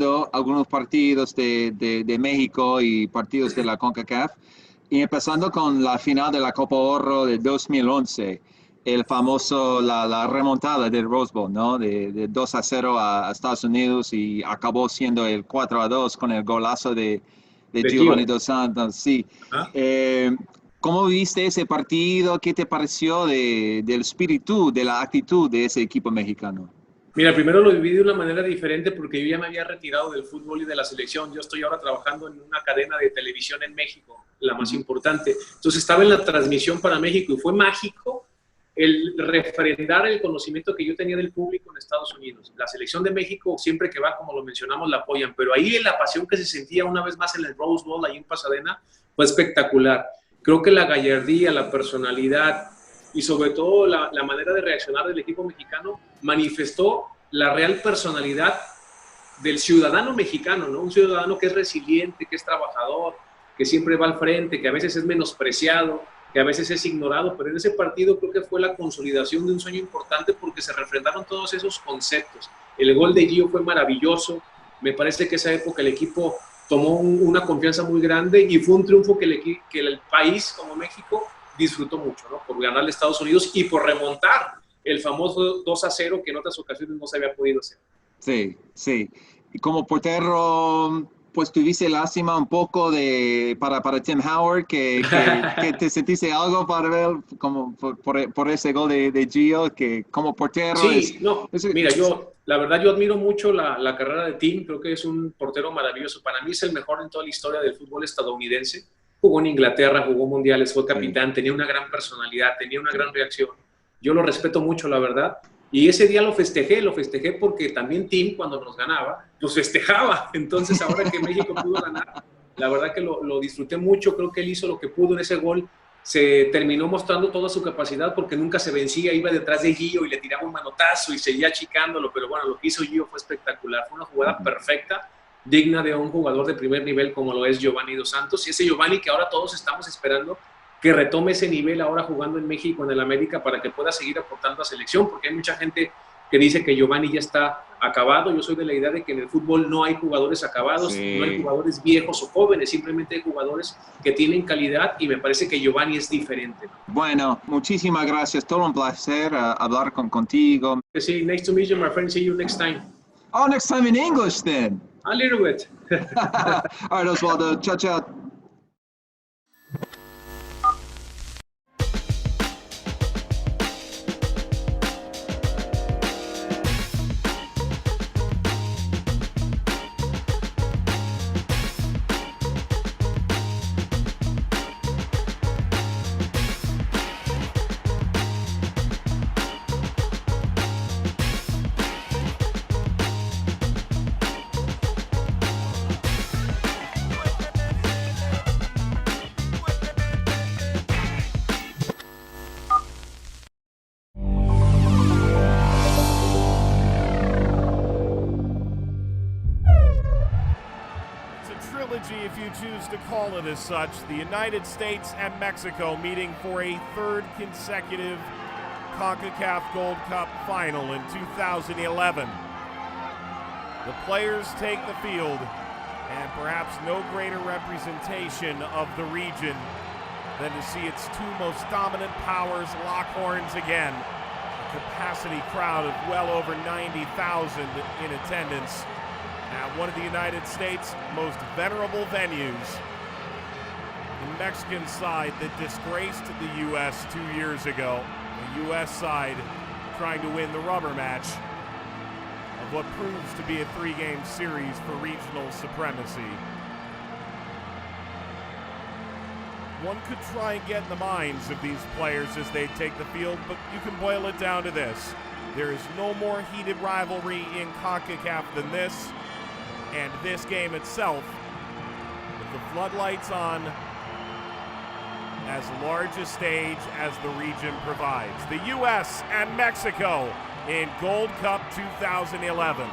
viendo algunos partidos de México y partidos de la Concacaf, y empezando con la final de la Copa Oro de 2011, el famoso, la remontada del Rose Bowl, ¿no? De 2-0 a Estados Unidos, y acabó siendo el 4-2 con el golazo de Giovanni Dos Santos. Sí. ¿Cómo viste ese partido? ¿Qué te pareció del espíritu, de la actitud de ese equipo mexicano? Mira, primero lo viví de una manera diferente porque yo ya me había retirado del fútbol y de la selección. Yo estoy ahora trabajando en una cadena de televisión en México, la más importante. Entonces estaba en la transmisión para México y fue mágico el refrendar el conocimiento que yo tenía del público en Estados Unidos. La selección de México, siempre que va, como lo mencionamos, la apoyan, pero ahí la pasión que se sentía una vez más en el Rose Bowl, ahí en Pasadena, fue espectacular. Creo que la gallardía, la personalidad y sobre todo la manera de reaccionar del equipo mexicano manifestó la real personalidad del ciudadano mexicano, ¿no? Un ciudadano que es resiliente, que es trabajador, que siempre va al frente, que a veces es menospreciado, que a veces es ignorado, pero en ese partido creo que fue la consolidación de un sueño importante porque se refrendaron todos esos conceptos. El gol de Gio fue maravilloso, me parece que esa época el equipo tomó una confianza muy grande y fue un triunfo que el país como México disfrutó mucho, ¿no? Por ganarle a Estados Unidos y por remontar el famoso 2-0 que en otras ocasiones no se había podido hacer. Sí, sí. Y como portero, pues tuviste lástima un poco para Tim Howard, que te sentiste algo para ver como por ese gol de Gio, que como portero... Sí, mira, la verdad yo admiro mucho la carrera de Tim, creo que es un portero maravilloso. Para mí es el mejor en toda la historia del fútbol estadounidense. Jugó en Inglaterra, jugó mundiales, fue capitán, tenía una gran personalidad, tenía una gran reacción. Yo lo respeto mucho, la verdad. Y ese día lo festejé porque también Tim, cuando nos ganaba, pues festejaba. Entonces, ahora que México pudo ganar, la verdad que lo disfruté mucho. Creo que él hizo lo que pudo en ese gol. Se terminó mostrando toda su capacidad porque nunca se vencía. Iba detrás de Gio y le tiraba un manotazo y seguía achicándolo. Pero bueno, lo que hizo Gio fue espectacular. Fue una jugada perfecta, digna de un jugador de primer nivel como lo es Giovanni Dos Santos. Y ese Giovanni que ahora todos estamos esperando que retome ese nivel ahora jugando en México, en el América, para que pueda seguir aportando a selección, porque hay mucha gente que dice que Giovanni ya está acabado. Yo soy de la idea de que en el fútbol no hay jugadores acabados, sí. No hay jugadores viejos o jóvenes, simplemente hay jugadores que tienen calidad y me parece que Giovanni es diferente. Bueno, muchísimas gracias, todo un placer hablar contigo. Sí, nice to meet you, my friend. See you next time. Oh, next time in English then. A little bit. All right, Osvaldo, ciao, ciao. If you choose to call it as such, the United States and Mexico meeting for a third consecutive Concacaf Gold Cup final in 2011. The players take the field, and perhaps no greater representation of the region than to see its two most dominant powers lock horns again. A capacity crowd of well over 90,000 in attendance at one of the United States' most venerable venues. The Mexican side that disgraced the U.S. 2 years ago. The U.S. side trying to win the rubber match of what proves to be a three-game series for regional supremacy. One could try and get in the minds of these players as they take the field, but you can boil it down to this. There is no more heated rivalry in CONCACAF than this. And this game itself, with the floodlights on, as large a stage as the region provides. The U.S. and Mexico in Gold Cup 2011.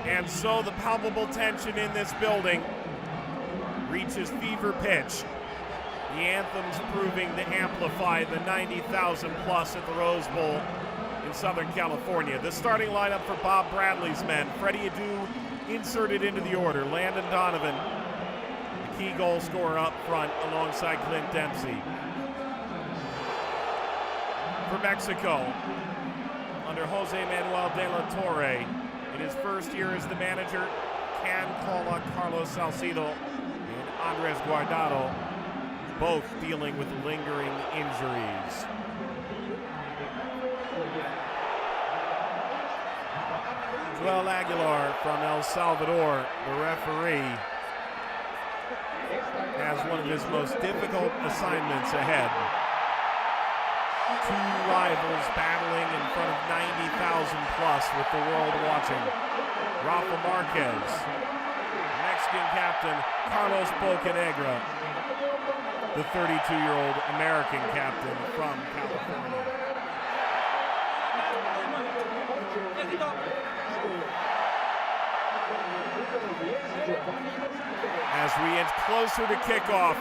And so the palpable tension in this building reaches fever pitch. The anthem's proving to amplify the 90,000 plus at the Rose Bowl in Southern California. The starting lineup for Bob Bradley's men: Freddie Adu inserted into the order, Landon Donovan, the key goal scorer up front alongside Clint Dempsey. For Mexico, under Jose Manuel de la Torre, in his first year as the manager, can call on Carlos Salcido and Andres Guardado, both dealing with lingering injuries. Joel Aguilar from El Salvador, the referee, has one of his most difficult assignments ahead. Two rivals battling in front of 90,000 plus with the world watching. Rafa Marquez, Mexican captain Carlos Bocanegra, the 32-year-old American captain from California. As we inch closer to kickoff,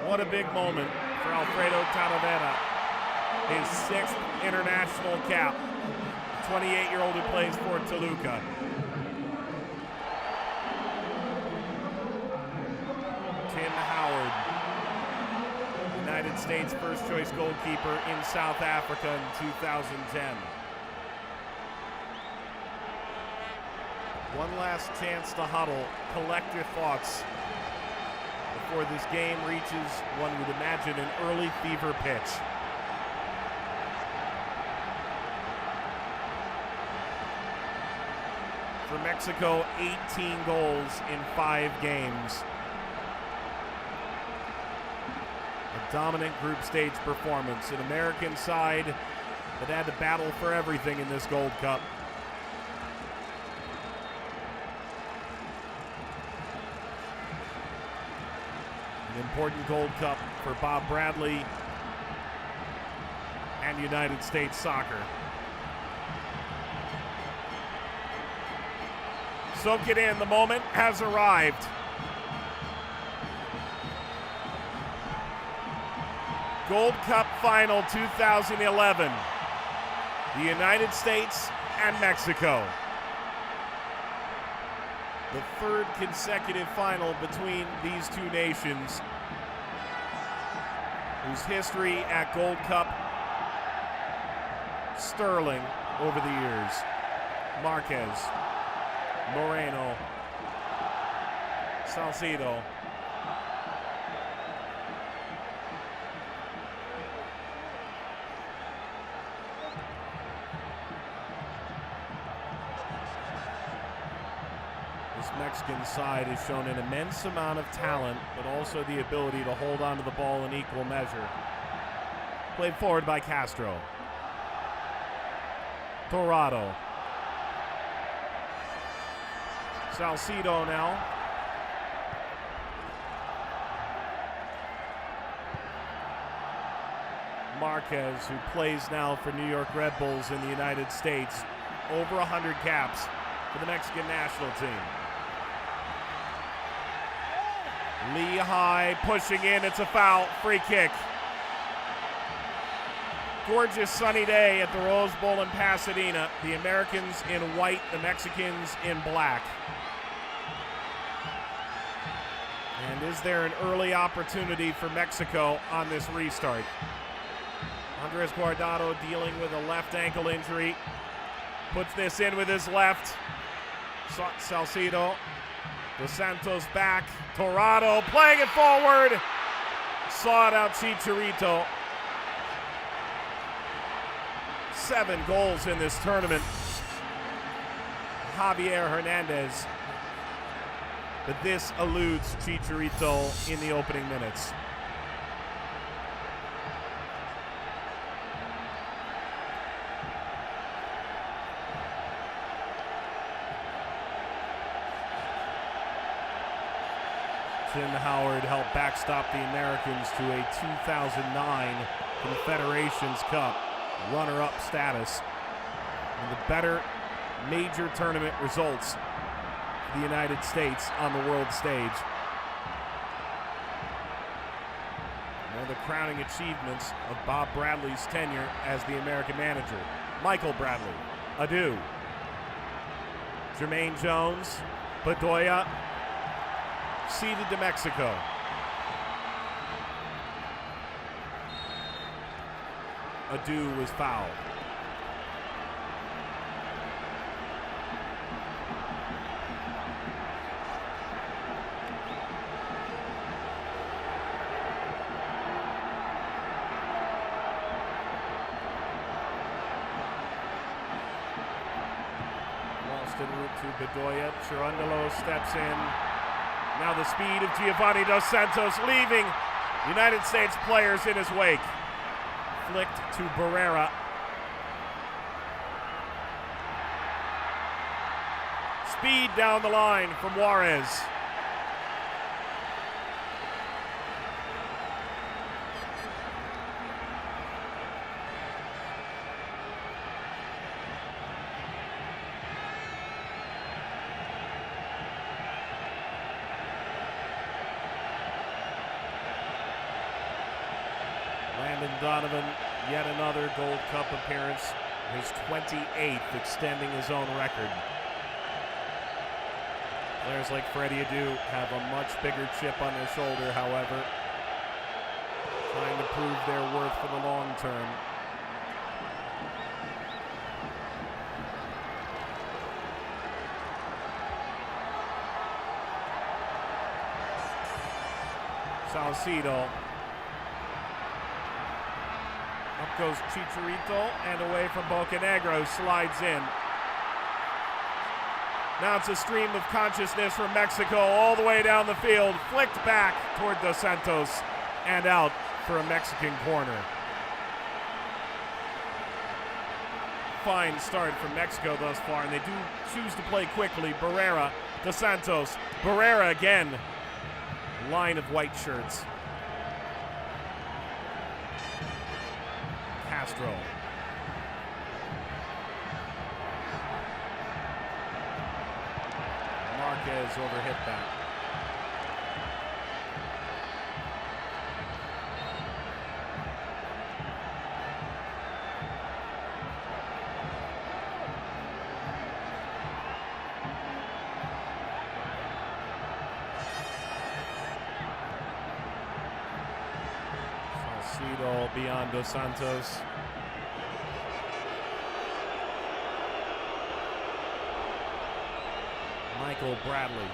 what a big moment for Alfredo Talavera, his 6th international cap, 28-year-old who plays for Toluca. Tim Howard, United States first-choice goalkeeper in South Africa in 2010. One last chance to huddle, collect your thoughts before this game reaches, one would imagine, an early fever pitch. For Mexico, 18 goals in 5 games. A dominant group stage performance. An American side that had to battle for everything in this Gold Cup. An important Gold Cup for Bob Bradley and United States soccer. Soak it in, the moment has arrived. Gold Cup Final 2011. The United States and Mexico. The 3rd consecutive final between these two nations, whose history at Gold Cup sterling over the years. Marquez, Moreno, Salcido. This Mexican side has shown an immense amount of talent, but also the ability to hold onto the ball in equal measure. Played forward by Castro. Torrado. Salcido now. Marquez, who plays now for New York Red Bulls in the United States. Over 100 caps for the Mexican national team. Lehigh pushing in, it's a foul, free kick. Gorgeous sunny day at the Rose Bowl in Pasadena. The Americans in white, the Mexicans in black. And is there an early opportunity for Mexico on this restart? Andres Guardado dealing with a left ankle injury. Puts this in with his left. Salcido. Dos Santos back. Torrado playing it forward. Saw it out Chicharito. 7 goals in this tournament. Javier Hernandez. But this eludes Chicharito in the opening minutes. Tim Howard helped backstop the Americans to a 2009 Confederations Cup. runner-up status. And the better major tournament results for the United States on the world stage. One of the crowning achievements of Bob Bradley's tenure as the American manager. Michael Bradley, adieu. Jermaine Jones, Bedoya, ceded to Mexico. Adieu was fouled. En route to Bedoya. Chirundolo steps in. Now the speed of Giovanni Dos Santos leaving United States players in his wake. Flicked to Barrera. Speed down the line from Juarez. Landon Donovan, yet another Gold Cup appearance, his 28th, extending his own record. Players like Freddie Adu have a much bigger chip on their shoulder, however, trying to prove their worth for the long term. Salcido. Up goes Chicharito, and away from Bocanegra, who slides in. Now it's a stream of consciousness from Mexico all the way down the field, flicked back toward Dos Santos, and out for a Mexican corner. Fine start from Mexico thus far, and they do choose to play quickly. Barrera, Dos Santos, Barrera again. Line of white shirts. Castro. Marquez overhit that. Salcido beyond Dos Santos. Michael Bradley.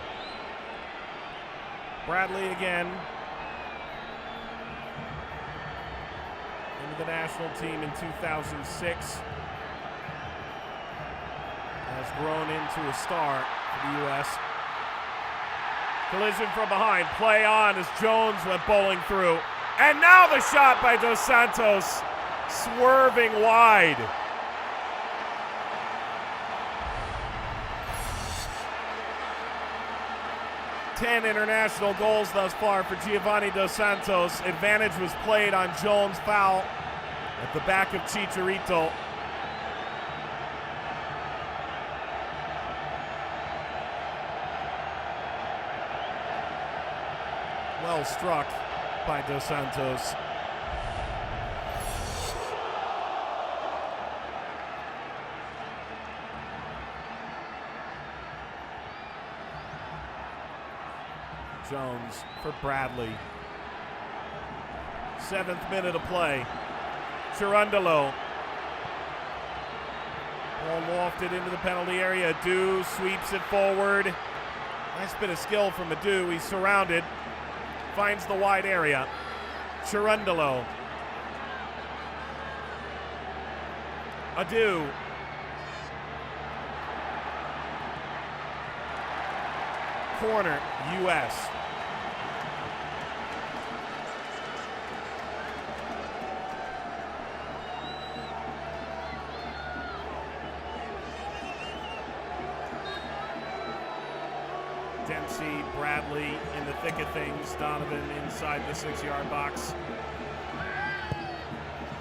Bradley again. Into the national team in 2006. Has grown into a star for the U.S. Collision from behind. Play on as Jones went bowling through. And now the shot by Dos Santos. Swerving wide. 10 international goals thus far for Giovanni Dos Santos. Advantage was played on Jones' foul at the back of Chicharito. Well struck by Dos Santos. Jones for Bradley. 7th minute of play. Chirundolo. Ball lofted into the penalty area. Adu sweeps it forward. Nice bit of skill from Adu. He's surrounded. Finds the wide area. Chirundolo. Adu. Corner, U.S. Dempsey, Bradley in the thick of things. Donovan inside the 6-yard box.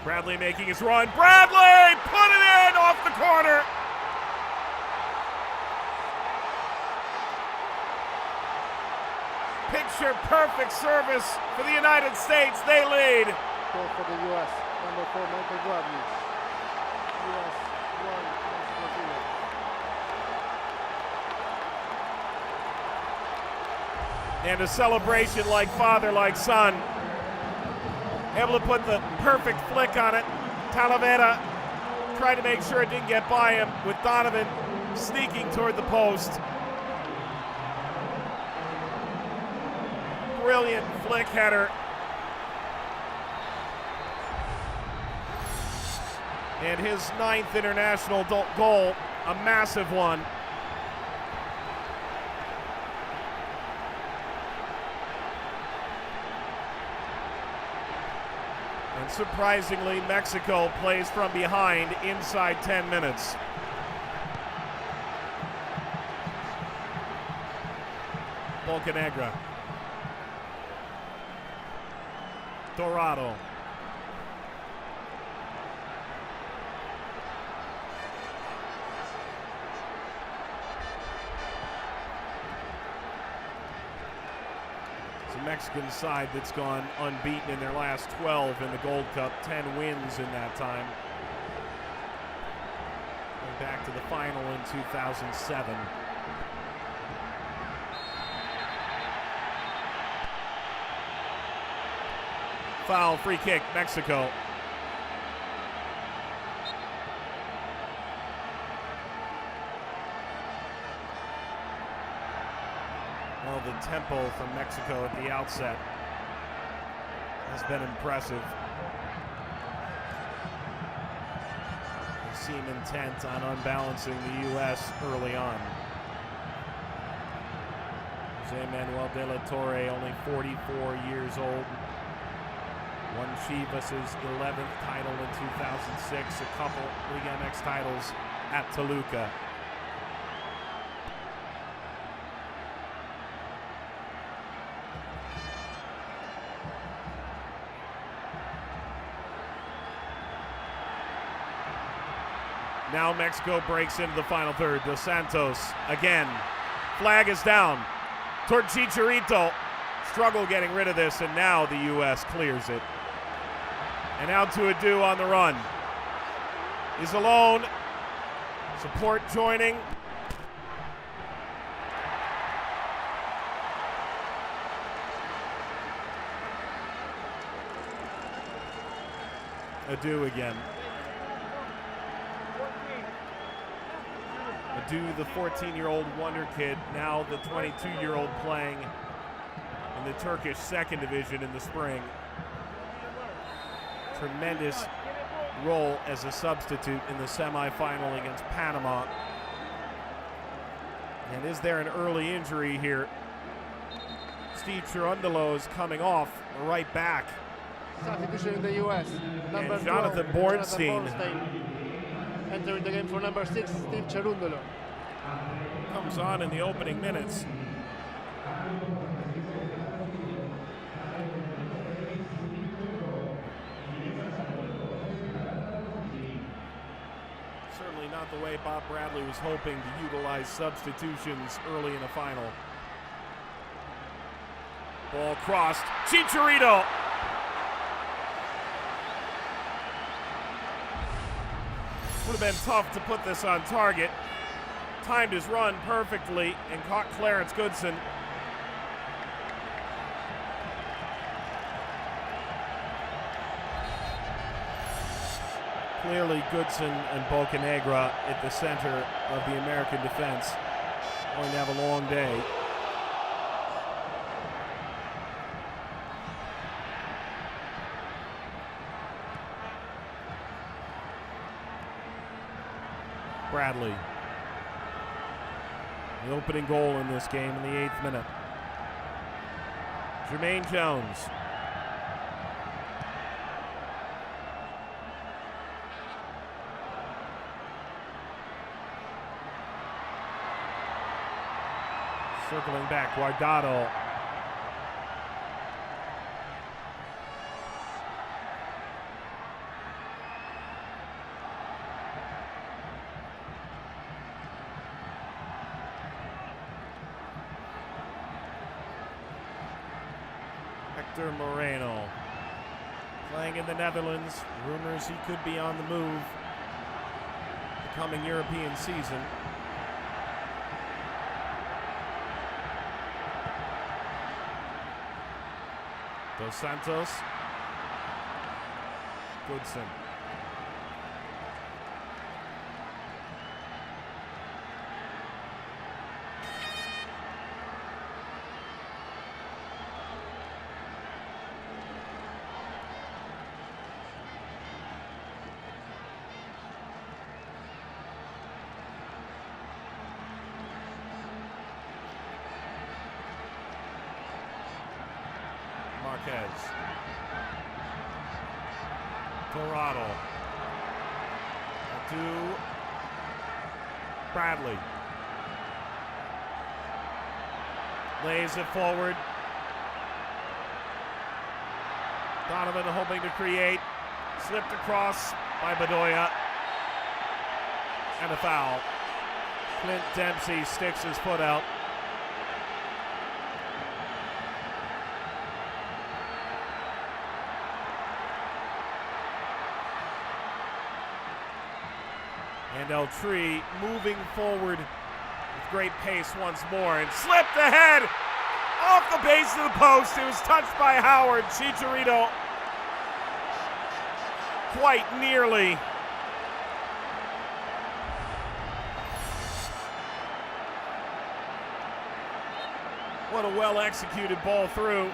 Bradley making his run. Bradley! Put it in off the corner! Picture perfect service for the United States. They lead. Goal for the U.S. Number 4, Michael Bradley. U.S. 1, Mexico 0. And a celebration like father, like son. Able to put the perfect flick on it. Talavera tried to make sure it didn't get by him with Donovan sneaking toward the post. Brilliant flick header. And his 9th international goal, a massive one. And surprisingly, Mexico plays from behind inside 10 minutes. Bocanegra. Dorado. It's a Mexican side that's gone unbeaten in their last 12 in the Gold Cup, 10 wins in that time. Going back to the final in 2007. Foul, free kick, Mexico. Well, the tempo from Mexico at the outset has been impressive. They seem intent on unbalancing the U.S. early on. Jose Manuel de la Torre, only 44 years old. Won Chivas' 11th title in 2006, a couple Liga MX titles at Toluca. Now Mexico breaks into the final third. Dos Santos again. Flag is down toward Chicharito. Struggle getting rid of this, and now the U.S. clears it. And out to Adu on the run. He's alone. Support joining. Adu again. Adu, the 14-year-old wonder kid, now the 22-year-old playing in the Turkish second division in the spring. Tremendous role as a substitute in the semifinal against Panama. And is there an early injury here? Steve Cherundolo is coming off right back. Substitution in the U.S. Number And Jonathan 12, Bornstein entering the game for number 6, Steve Cherundolo. comes on in the opening minutes. Certainly not the way Bob Bradley was hoping to utilize substitutions early in a final. Ball crossed. Chicharito. Would have been tough to put this on target. Timed his run perfectly and caught Clarence Goodson. Clearly Goodson and Bocanegra at the center of the American defense. Going to have a long day. Bradley. The opening goal in this game in the 8th minute. Jermaine Jones. Circling back, Guardado. Victor Moreno, playing in the Netherlands. Rumors he could be on the move the coming European season. Dos Santos. Goodson. Marquez. Torado. To Bradley. Lays it forward. Donovan hoping to create. Slipped across by Bedoya. And a foul. Clint Dempsey sticks his foot out. And Eltree moving forward with great pace once more and slipped ahead off the base of the post. It was touched by Howard. Chicharito quite nearly. What a well-executed ball through.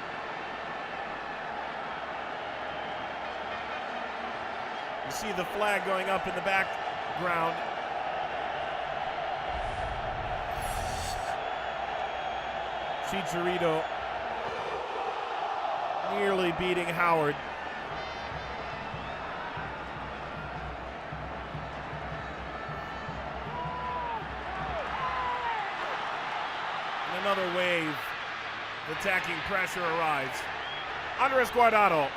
You see the flag going up in the background. Chicharito nearly beating Howard. And another wave of attacking pressure arrives. Andres Guardado.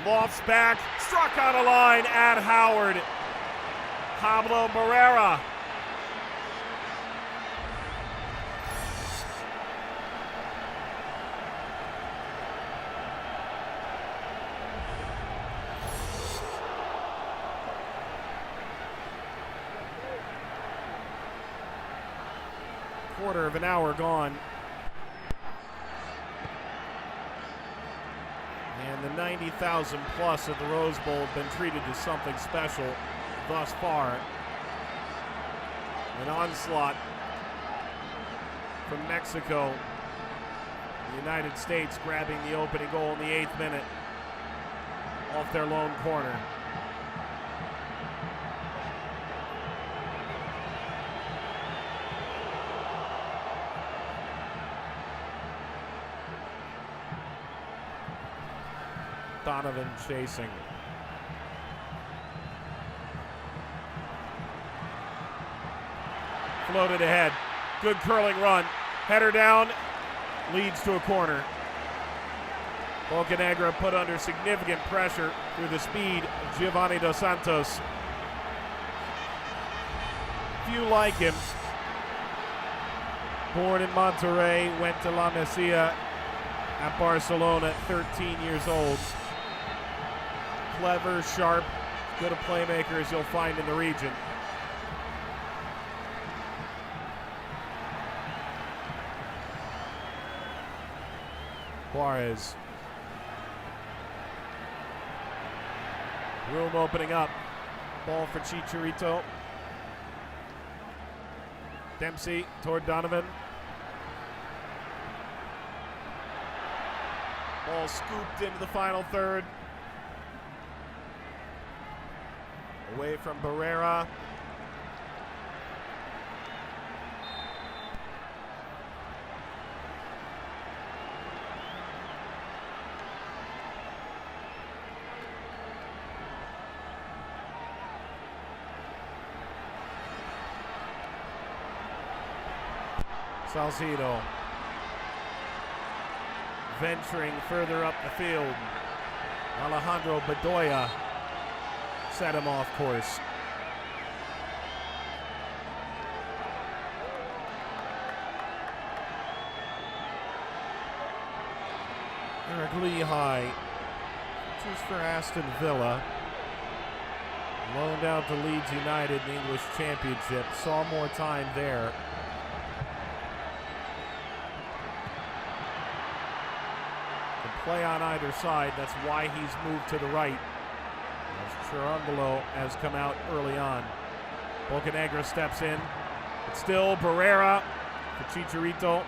Lofts back, struck out of line at Howard. Pablo Barrera. Quarter of an hour gone. And the 90,000 plus at the Rose Bowl have been treated as something special thus far. An onslaught from Mexico. The United States grabbing the opening goal in the 8th minute off their lone corner. Donovan chasing. Floated ahead. Good curling run. Header down. Leads to a corner. Bocanegra put under significant pressure through the speed of Giovanni Dos Santos. Few like him. Born in Monterrey, went to La Masia at Barcelona at 13 years old. Clever, sharp, good a playmaker as you'll find in the region. Juarez. Room opening up. Ball for Chicharito. Dempsey toward Donovan. Ball scooped into the final third. Away from Barrera. Salcido venturing further up the field. Alejandro Bedoya set him off course. Eric Lehigh, just for Aston Villa. Loaned out to Leeds United in the English Championship. Saw more time there. Can play on either side. That's why he's moved to the right. As Cherundolo has come out early on. Bocanegra steps in. But still Barrera for Chicharito.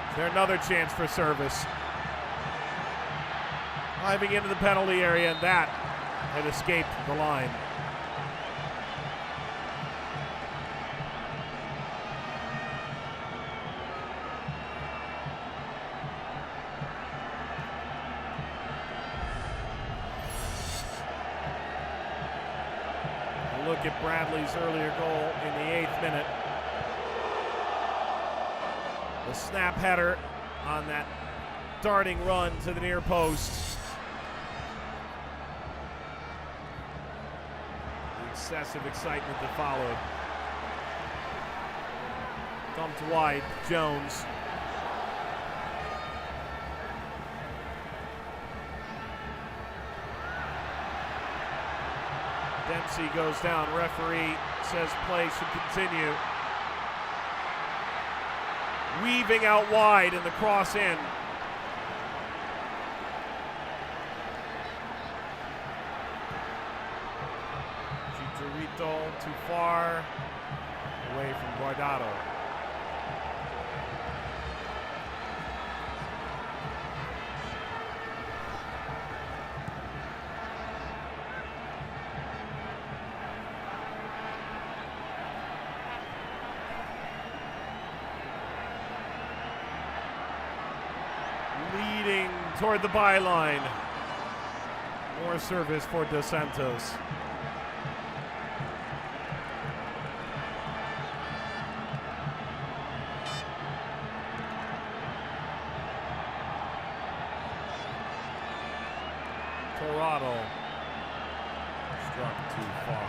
Is there another chance for service? Diving into the penalty area, and that had escaped the line. Look at Bradley's earlier goal in the 8th minute. The snap header on that darting run to the near post. The excessive excitement that followed. Dumped wide, Jones. Dempsey goes down. Referee says play should continue. Weaving out wide and the cross in. Chicharito too far. Away from Guardado. Leading toward the byline. More service for Dos Santos. Torado struck too far.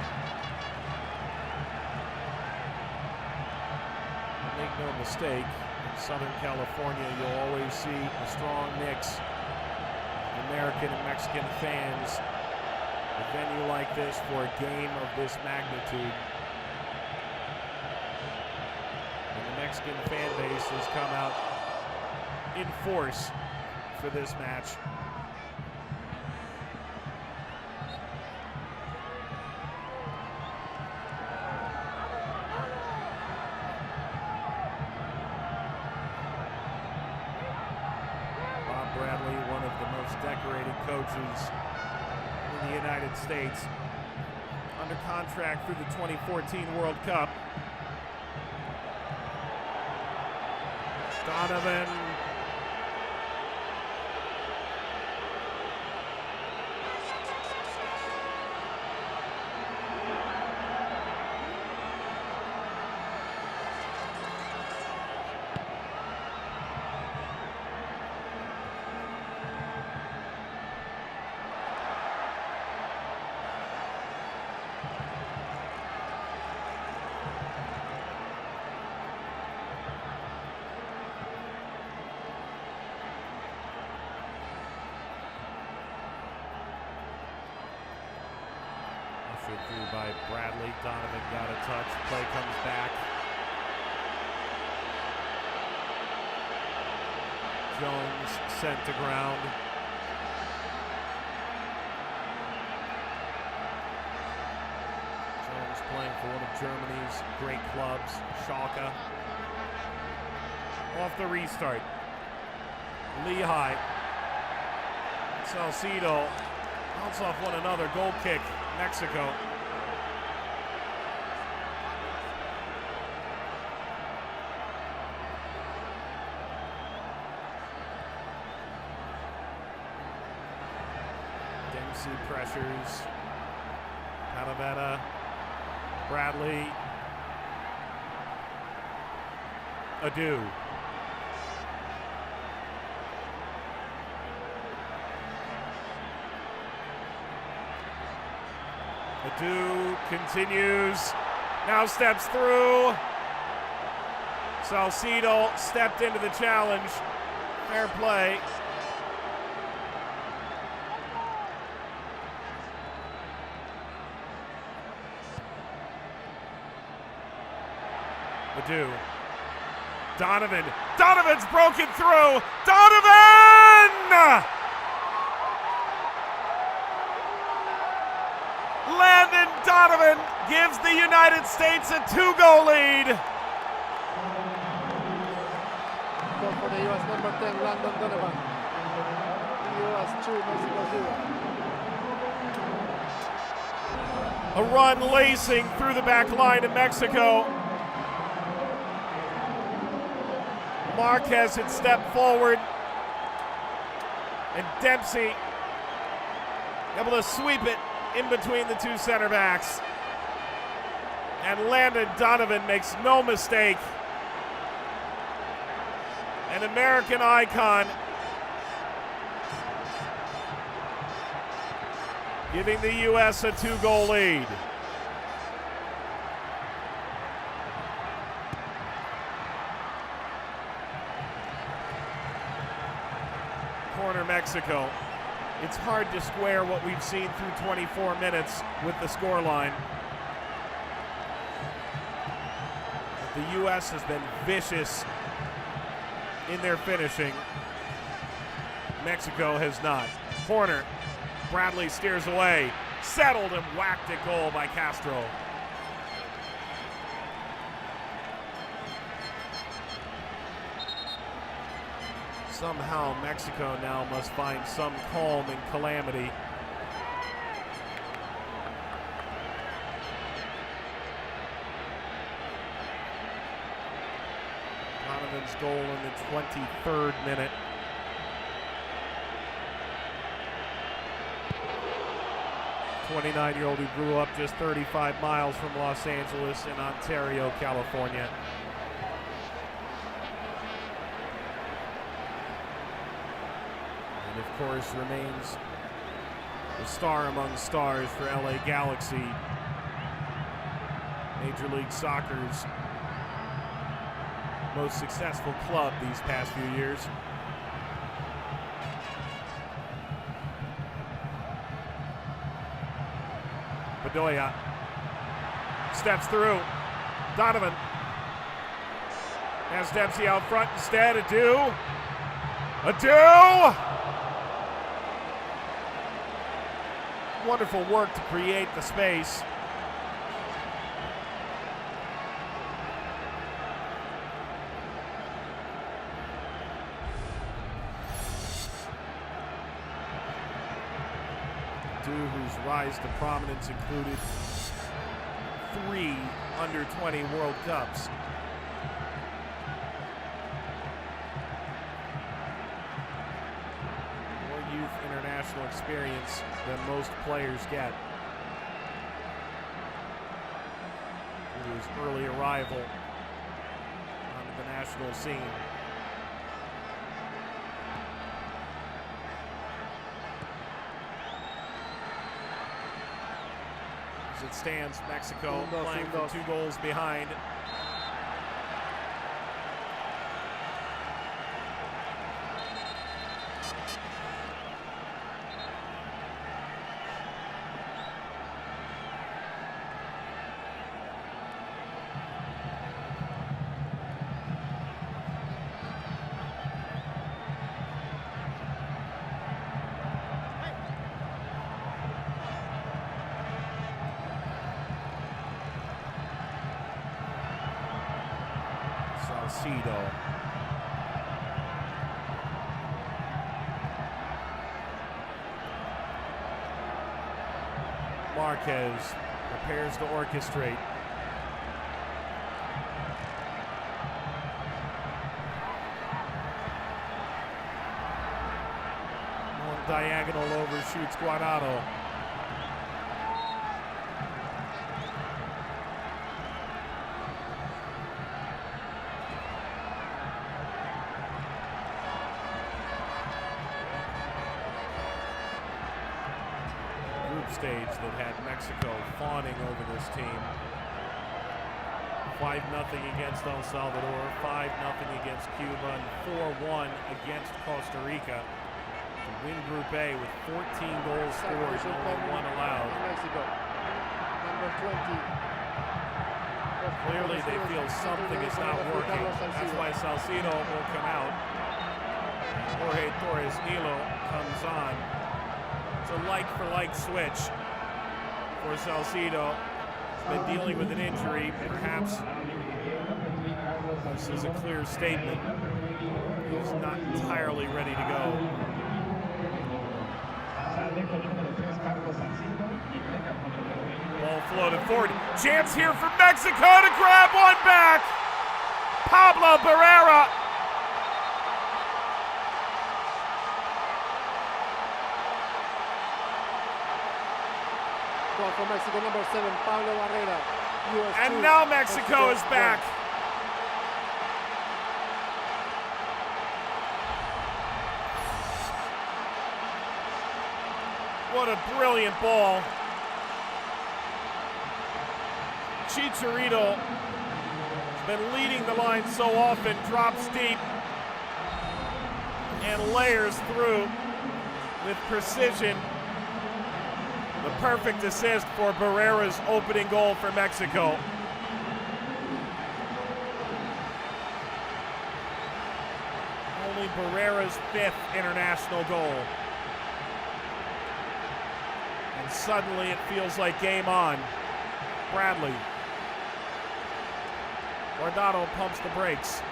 Make no mistake, in Southern California, you'll always see a strong mix of American and Mexican fans. A venue like this for a game of this magnitude. And the Mexican fan base has come out in force for this match. Bradley, one of the most decorated coaches in the United States, under contract through the 2014 World Cup. Donovan. Through by Bradley. Donovan got a touch. Play comes back. Jones sent to ground. Jones playing for one of Germany's great clubs, Schalke. Off the restart. Lehigh. Salcido bounce off one another. Goal kick. Mexico. Dempsey pressures. Talavera. Bradley. Adu. Adu continues, now steps through. Salcido stepped into the challenge, Fair play. Adu. Donovan. Donovan's broken through. Donovan! Landon Donovan gives the United States a 2-goal lead. Goal for the U.S. number 10, Landon Donovan. U.S. 2, Mexico 0. A run lacing through the back line of Mexico. Marquez had stepped forward, and Dempsey able to sweep it in between the two center backs. And Landon Donovan makes no mistake. An American icon, giving the U.S. a 2-goal lead. Corner Mexico. It's hard to square what we've seen through 24 minutes with the scoreline. The U.S. has been vicious in their finishing. Mexico has not. Corner. Bradley steers away. Settled and whacked at goal by Castro. Somehow Mexico now must find some calm in calamity. Donovan's goal in the 23rd minute. The 29-year-old who grew up just 35 miles from Los Angeles in Ontario, California. And of course remains the star among stars for LA Galaxy, Major League Soccer's most successful club these past few years. Bedoya steps through. Donovan has Dempsey out front instead. Adu. Wonderful work to create the space. Whose rise to prominence included 3 under-20 World Cups. More youth international experience than most players get. Due to his early arrival onto the national scene. As it stands, Mexico playing for 2 goals behind. Salcido. Marquez prepares to orchestrate. Long diagonal overshoots Guardado. Stage that had Mexico fawning over this team. 5-0 against El Salvador, 5-0 against Cuba, and 4-1 against Costa Rica to win Group A with 14 goals scored and only 1 allowed. Mexico. Number 20. Clearly they feel something is not working. That's why Salcido will come out. And Jorge Torres Nilo comes on. It's a like-for-like switch for Salcido. He's been dealing with an injury. Perhaps this is a clear statement. He's not entirely ready to go. Ball floated forward. Chance here for Mexico to grab one back. Pablo Barrera. Goal for Mexico, number 7, Pablo Barrera. US And 2, now Mexico is back. What a brilliant ball. Chicharito has been leading the line so often, drops deep and layers through with precision. The perfect assist for Barrera's opening goal for Mexico. Only Barrera's 5th international goal. And suddenly it feels like game on. Bradley. Guardado pumps the brakes.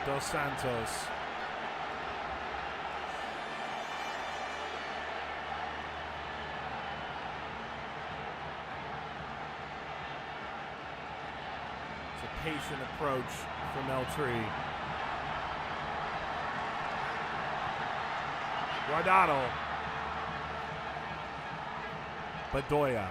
Dos Santos. It's a patient approach from Eltree. Guardado. Bedoya.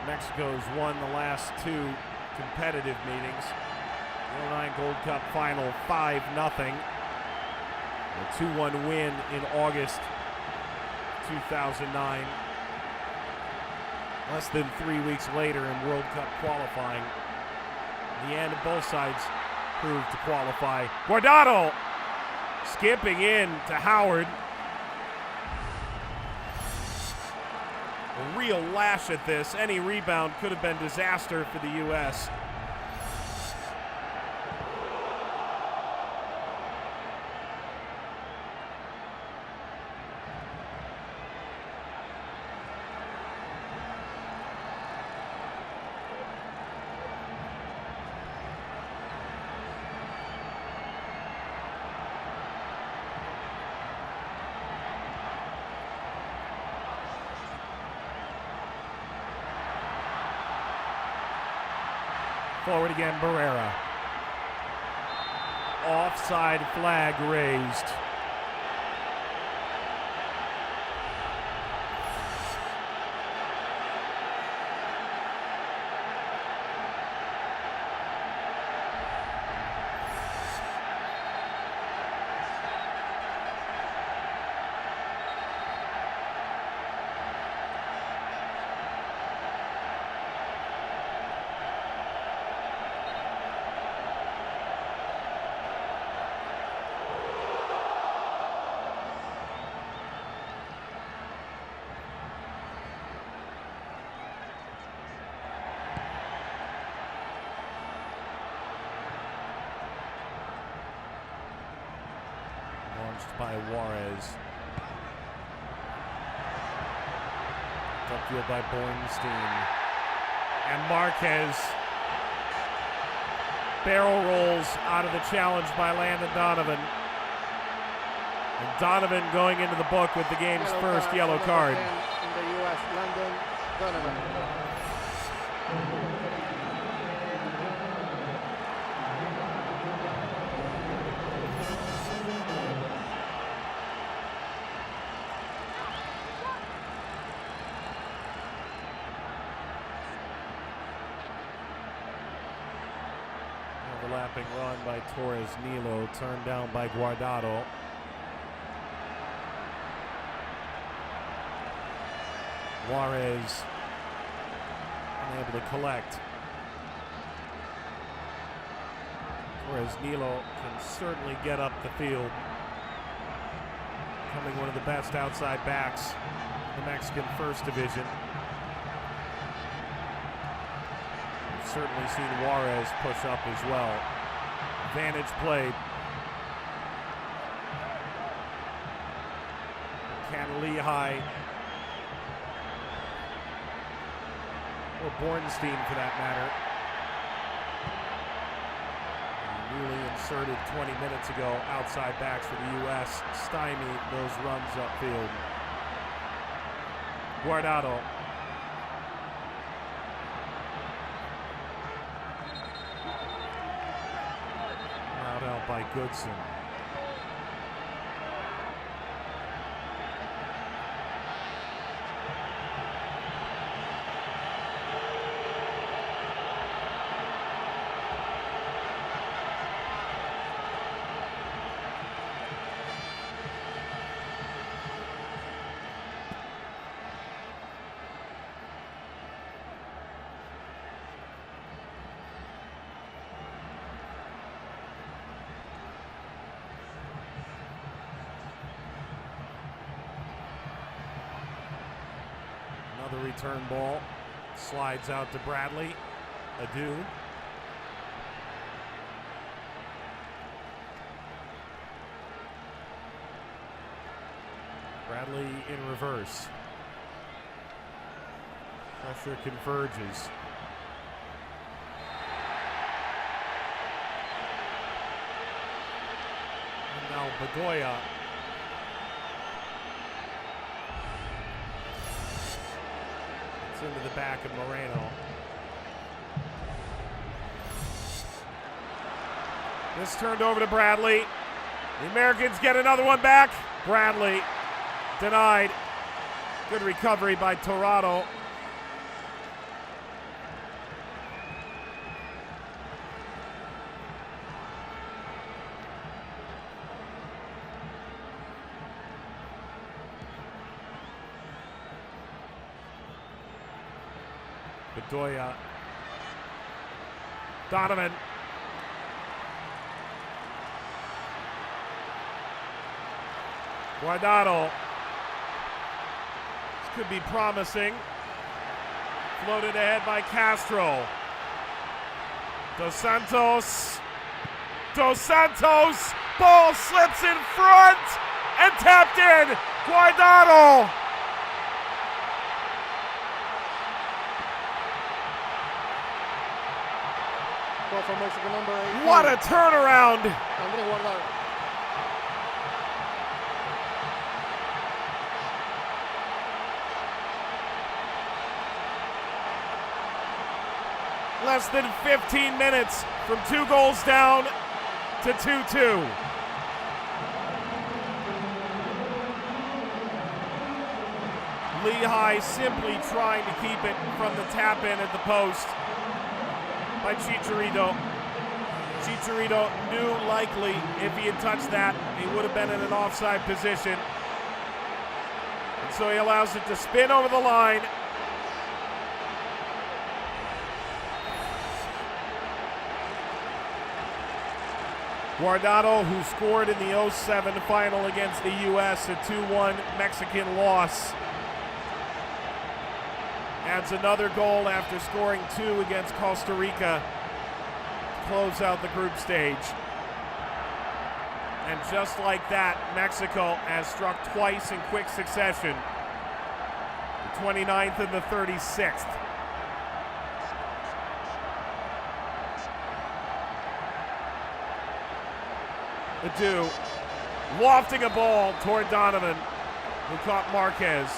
Mexico's won the last 2 competitive meetings. The 09 Gold Cup final 5-0. A 2-1 win in August 2009. Less than 3 weeks later in World Cup qualifying. In the end, both sides proved to qualify. Guardado skipping in to Howard. A real lash at this. Any rebound could have been disaster for the U.S. Forward again, Barrera. Offside flag raised. By Juarez. Upfield by Bornstein. And Marquez barrel rolls out of the challenge by Landon Donovan. And Donovan going into the book with the game's first yellow card. In the U.S., Landon Donovan. Overlapping run by Torres Nilo, turned down by Guardado. Juarez unable to collect. Torres Nilo can certainly get up the field. Becoming one of the best outside backs in the Mexican First Division. We've certainly seen Juarez push up as well. Advantage played. Can Lehigh or Bornstein for that matter, newly inserted 20 minutes ago outside backs for the U.S. stymie those runs upfield. Guardado. Out by Goodson. Another return ball. Slides out to Bradley. Adu. Bradley in reverse. Pressure converges. And now Bedoya. Into the back of Moreno. This turned over to Bradley. The Americans get another one back. Bradley denied. Good recovery by Torrado. Bedoya. Donovan. Guardado. This could be promising. Floated ahead by Castro. Dos Santos. Dos Santos. Ball slips in front and tapped in. Guardado. For Mexico, number 18. What a turnaround! Andrés Guardado. Less than 15 minutes from 2 goals down to 2-2. Lehigh simply trying to keep it from the tap in at the post by Chicharito. Chicharito knew likely if he had touched that, he would have been in an offside position. And so he allows it to spin over the line. Guardado, who scored in the 07 final against the U.S., a 2-1 Mexican loss, adds another goal after scoring 2 against Costa Rica to close out the group stage. And just like that, Mexico has struck twice in quick succession, the 29th and the 36th. Adu lofting a ball toward Donovan, who caught Marquez.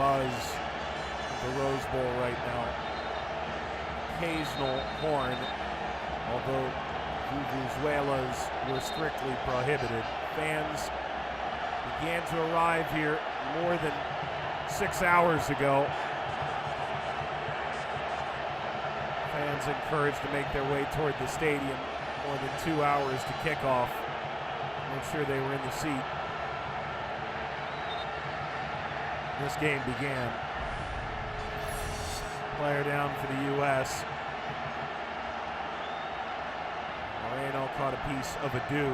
buzz of the Rose Bowl right now. Occasional horn, although vuvuzelas were strictly prohibited. Fans began to arrive here more than 6 hours ago. Fans encouraged to make their way toward the stadium more than 2 hours to kickoff. Make sure they were in the seat. This game began. Player down for the U.S. Moreno caught a piece of a do.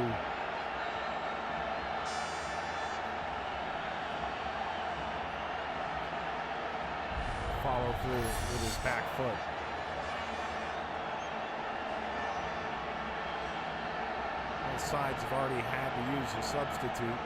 Follow through with his back foot. Both sides have already had to use a substitute.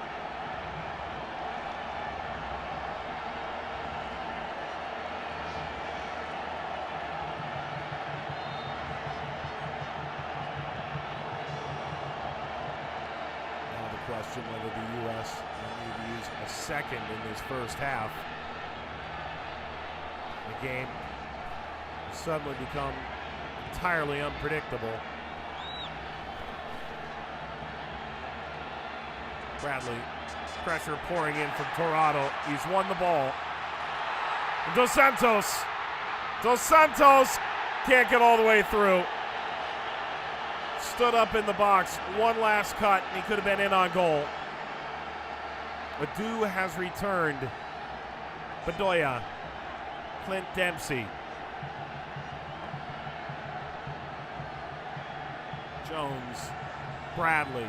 Now the question whether the U.S. will need to use a second in this first half. The game has suddenly become entirely unpredictable. Bradley, pressure pouring in from Torado. He's won the ball. And Dos Santos can't get all the way through. Stood up in the box, one last cut, and he could have been in on goal. Adu has returned. Bedoya, Clint Dempsey. Jones, Bradley.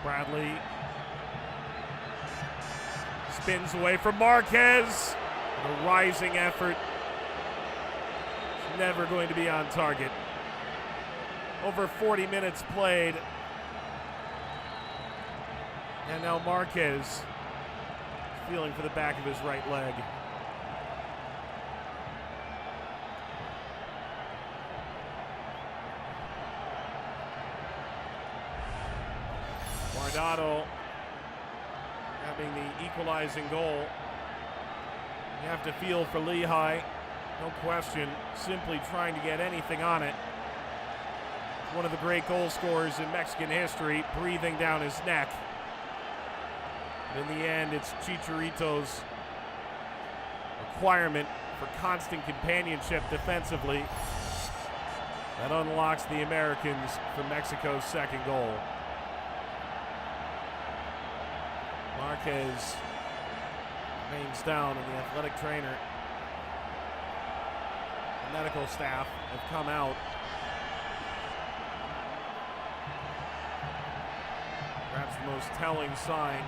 Bradley spins away from Marquez. A rising effort. Never going to be on target. Over 40 minutes played. And now Marquez feeling for the back of his right leg. Guardado having the equalizing goal. You have to feel for Lehigh. No question, simply trying to get anything on it. One of the great goal scorers in Mexican history, breathing down his neck. But in the end, it's Chicharito's requirement for constant companionship defensively that unlocks the Americans for Mexico's second goal. Marquez remains down, and the athletic trainer, the medical staff have come out. Perhaps the most telling sign.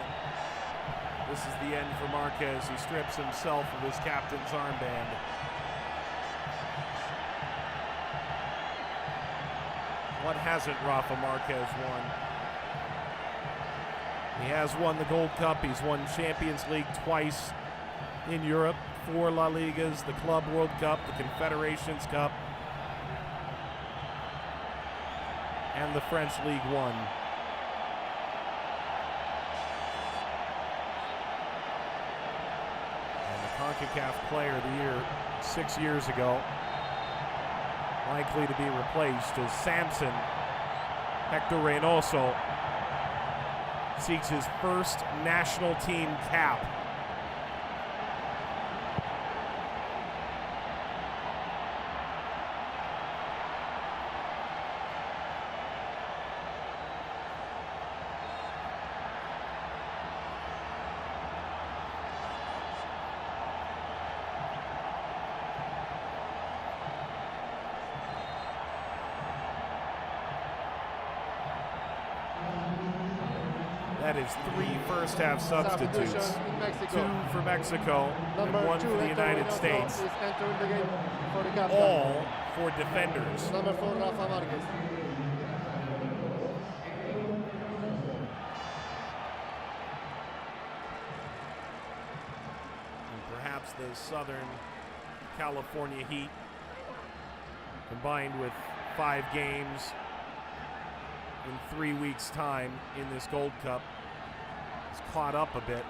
This is the end for Marquez. He strips himself of his captain's armband. What hasn't Rafa Marquez won? He has won the Gold Cup. He's won Champions League twice in Europe, 4 La Ligas, the Club World Cup, the Confederations Cup, and the French League One. And the Concacaf Player of the Year 6 years ago, likely to be replaced as Samson Hector Reynoso seeks his first national team cap. That is 3 first-half substitutes, 2 for Mexico and 1 for the United States, all for defenders. Number 4, Rafa Marquez. And perhaps the Southern California heat combined with 5 games in 3 weeks' time in this Gold Cup, has caught up a bit.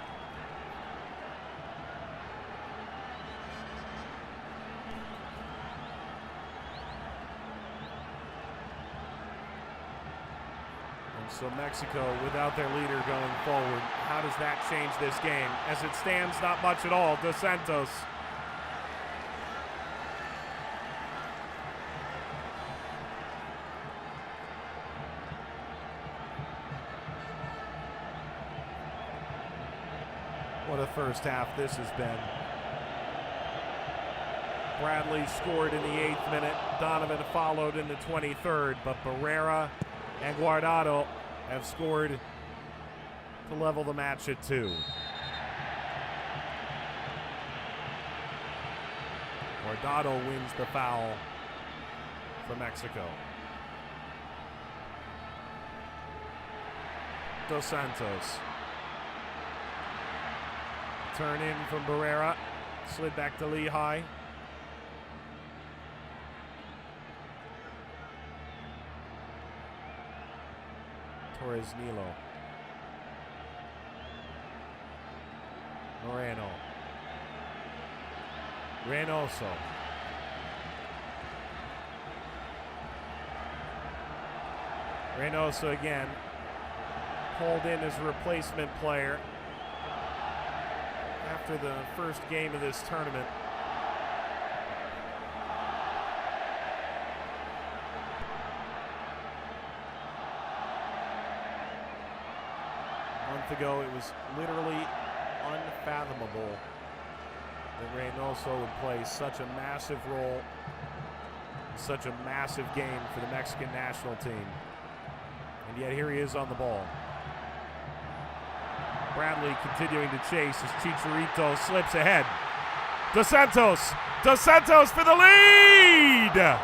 So Mexico, without their leader going forward, how does that change this game? As it stands, not much at all. Dos Santos. What a first half this has been. Bradley scored in the 8th minute. Donovan followed in the 23rd, but Barrera and Guardado have scored to level the match at 2. Guardado wins the foul for Mexico. Dos Santos. Turn in from Barrera. Slid back to Lehigh. Torres Nilo. Moreno. Reynoso. Reynoso again. Pulled in as a replacement player after the first game of this tournament. A month ago, it was literally unfathomable that Reynoso would play such a massive role, such a massive game for the Mexican national team. And yet here he is on the ball. Bradley continuing to chase as Chicharito slips ahead. Dos Santos! Dos Santos for the lead!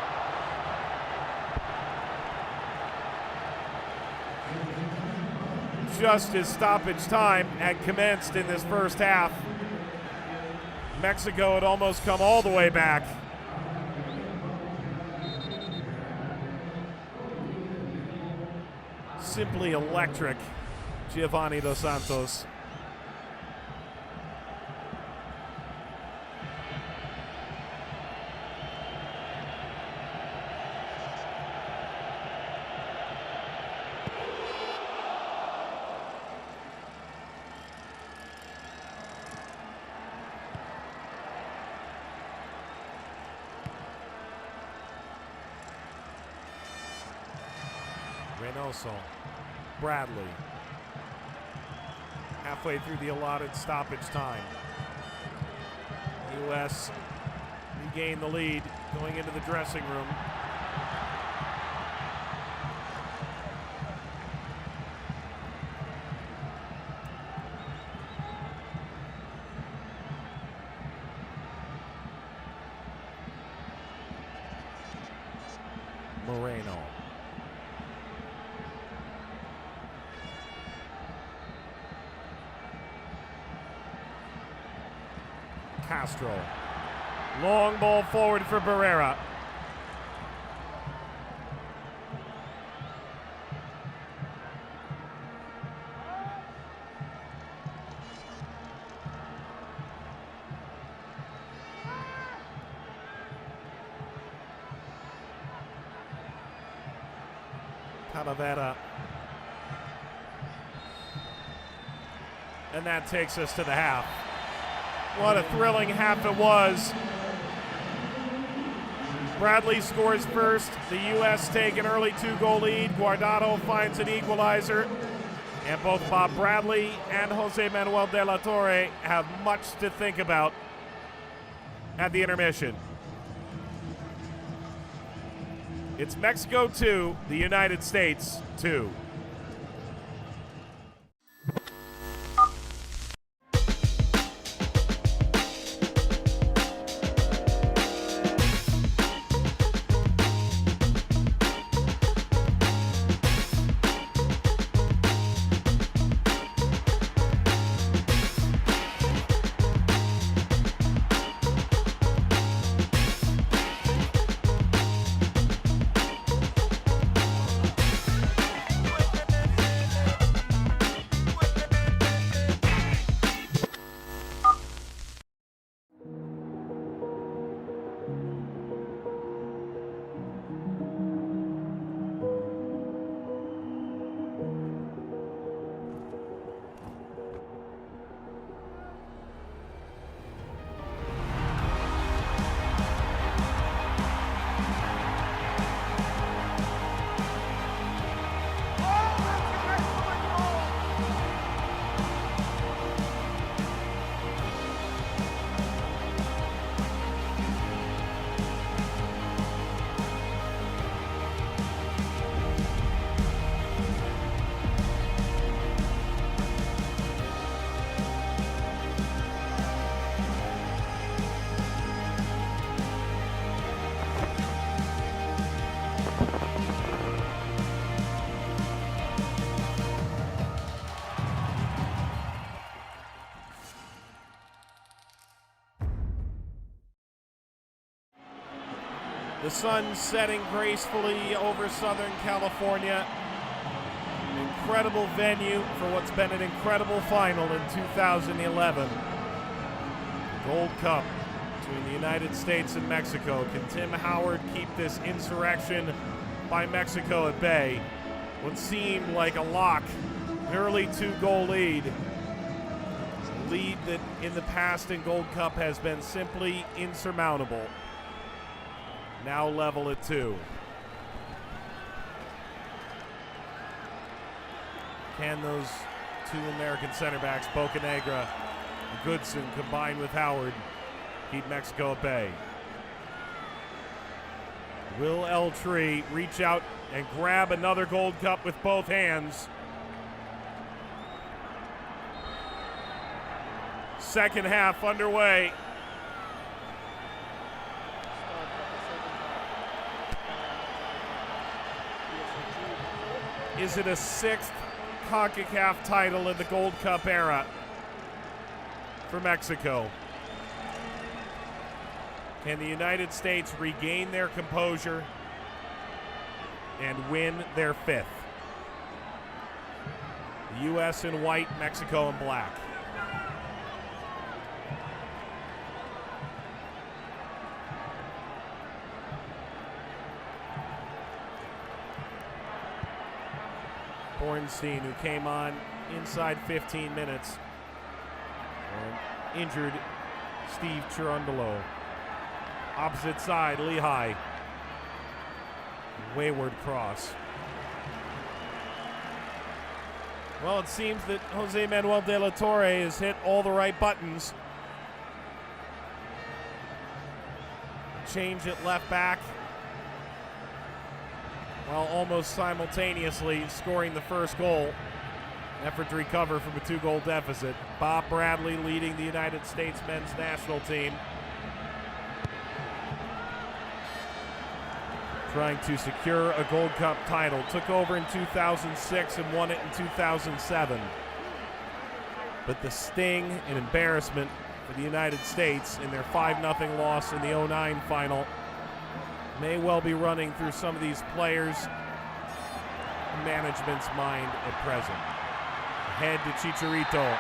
Just as stoppage time had commenced in this first half, Mexico had almost come all the way back. Simply electric, Giovanni Dos Santos. Reynoso. Bradley. Halfway through the allotted stoppage time. U.S. regained the lead going into the dressing room. Moreno. Castro. Long ball forward for Barrera. Talavera. And that takes us to the half. What a thrilling half it was. Bradley scores first. The U.S. take an early 2-goal lead. Guardado finds an equalizer. And both Bob Bradley and Jose Manuel de la Torre have much to think about at the intermission. It's Mexico 2, the United States 2. The sun setting gracefully over Southern California. An incredible venue for what's been an incredible final in 2011. Gold Cup between the United States and Mexico. Can Tim Howard keep this insurrection by Mexico at bay? What seemed like a lock, an early 2-goal lead. A lead that in the past in Gold Cup has been simply insurmountable. Now level at 2. Can those two American center backs, Bocanegra and Goodson, combined with Howard, keep Mexico at bay? Will Eltree reach out and grab another Gold Cup with both hands? Second half underway. Is it a 6th Concacaf title in the Gold Cup era for Mexico? Can the United States regain their composure and win their 5th? The U.S. in white, Mexico in black. Bornstein, who came on inside 15 minutes, and injured Steve Cherundolo. Opposite side, Lehigh. Wayward cross. Well, it seems that Jose Manuel de la Torre has hit all the right buttons. Change at left back, while almost simultaneously scoring the first goal. Effort to recover from a 2-goal deficit. Bob Bradley leading the United States men's national team, trying to secure a Gold Cup title. Took over in 2006 and won it in 2007. But the sting and embarrassment for the United States in their 5-0 loss in the 2009 final may well be running through some of these players' management's mind at present. Ahead to Chicharito.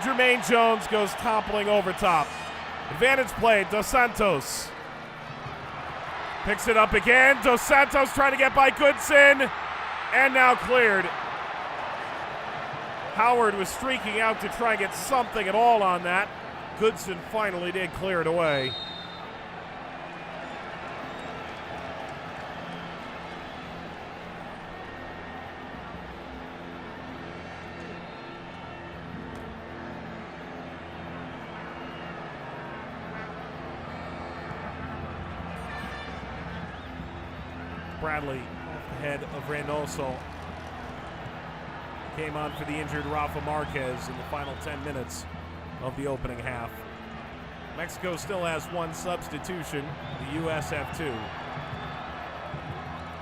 Jermaine Jones goes toppling over top. Advantage play, Dos Santos. Picks it up again. Dos Santos trying to get by Goodson. And now cleared. Howard was streaking out to try and get something at all on that. Goodson finally did clear it away. Bradley off the head of Reynoso. Came on for the injured Rafa Marquez in the final 10 minutes of the opening half. Mexico still has 1 substitution. The U.S. have 2.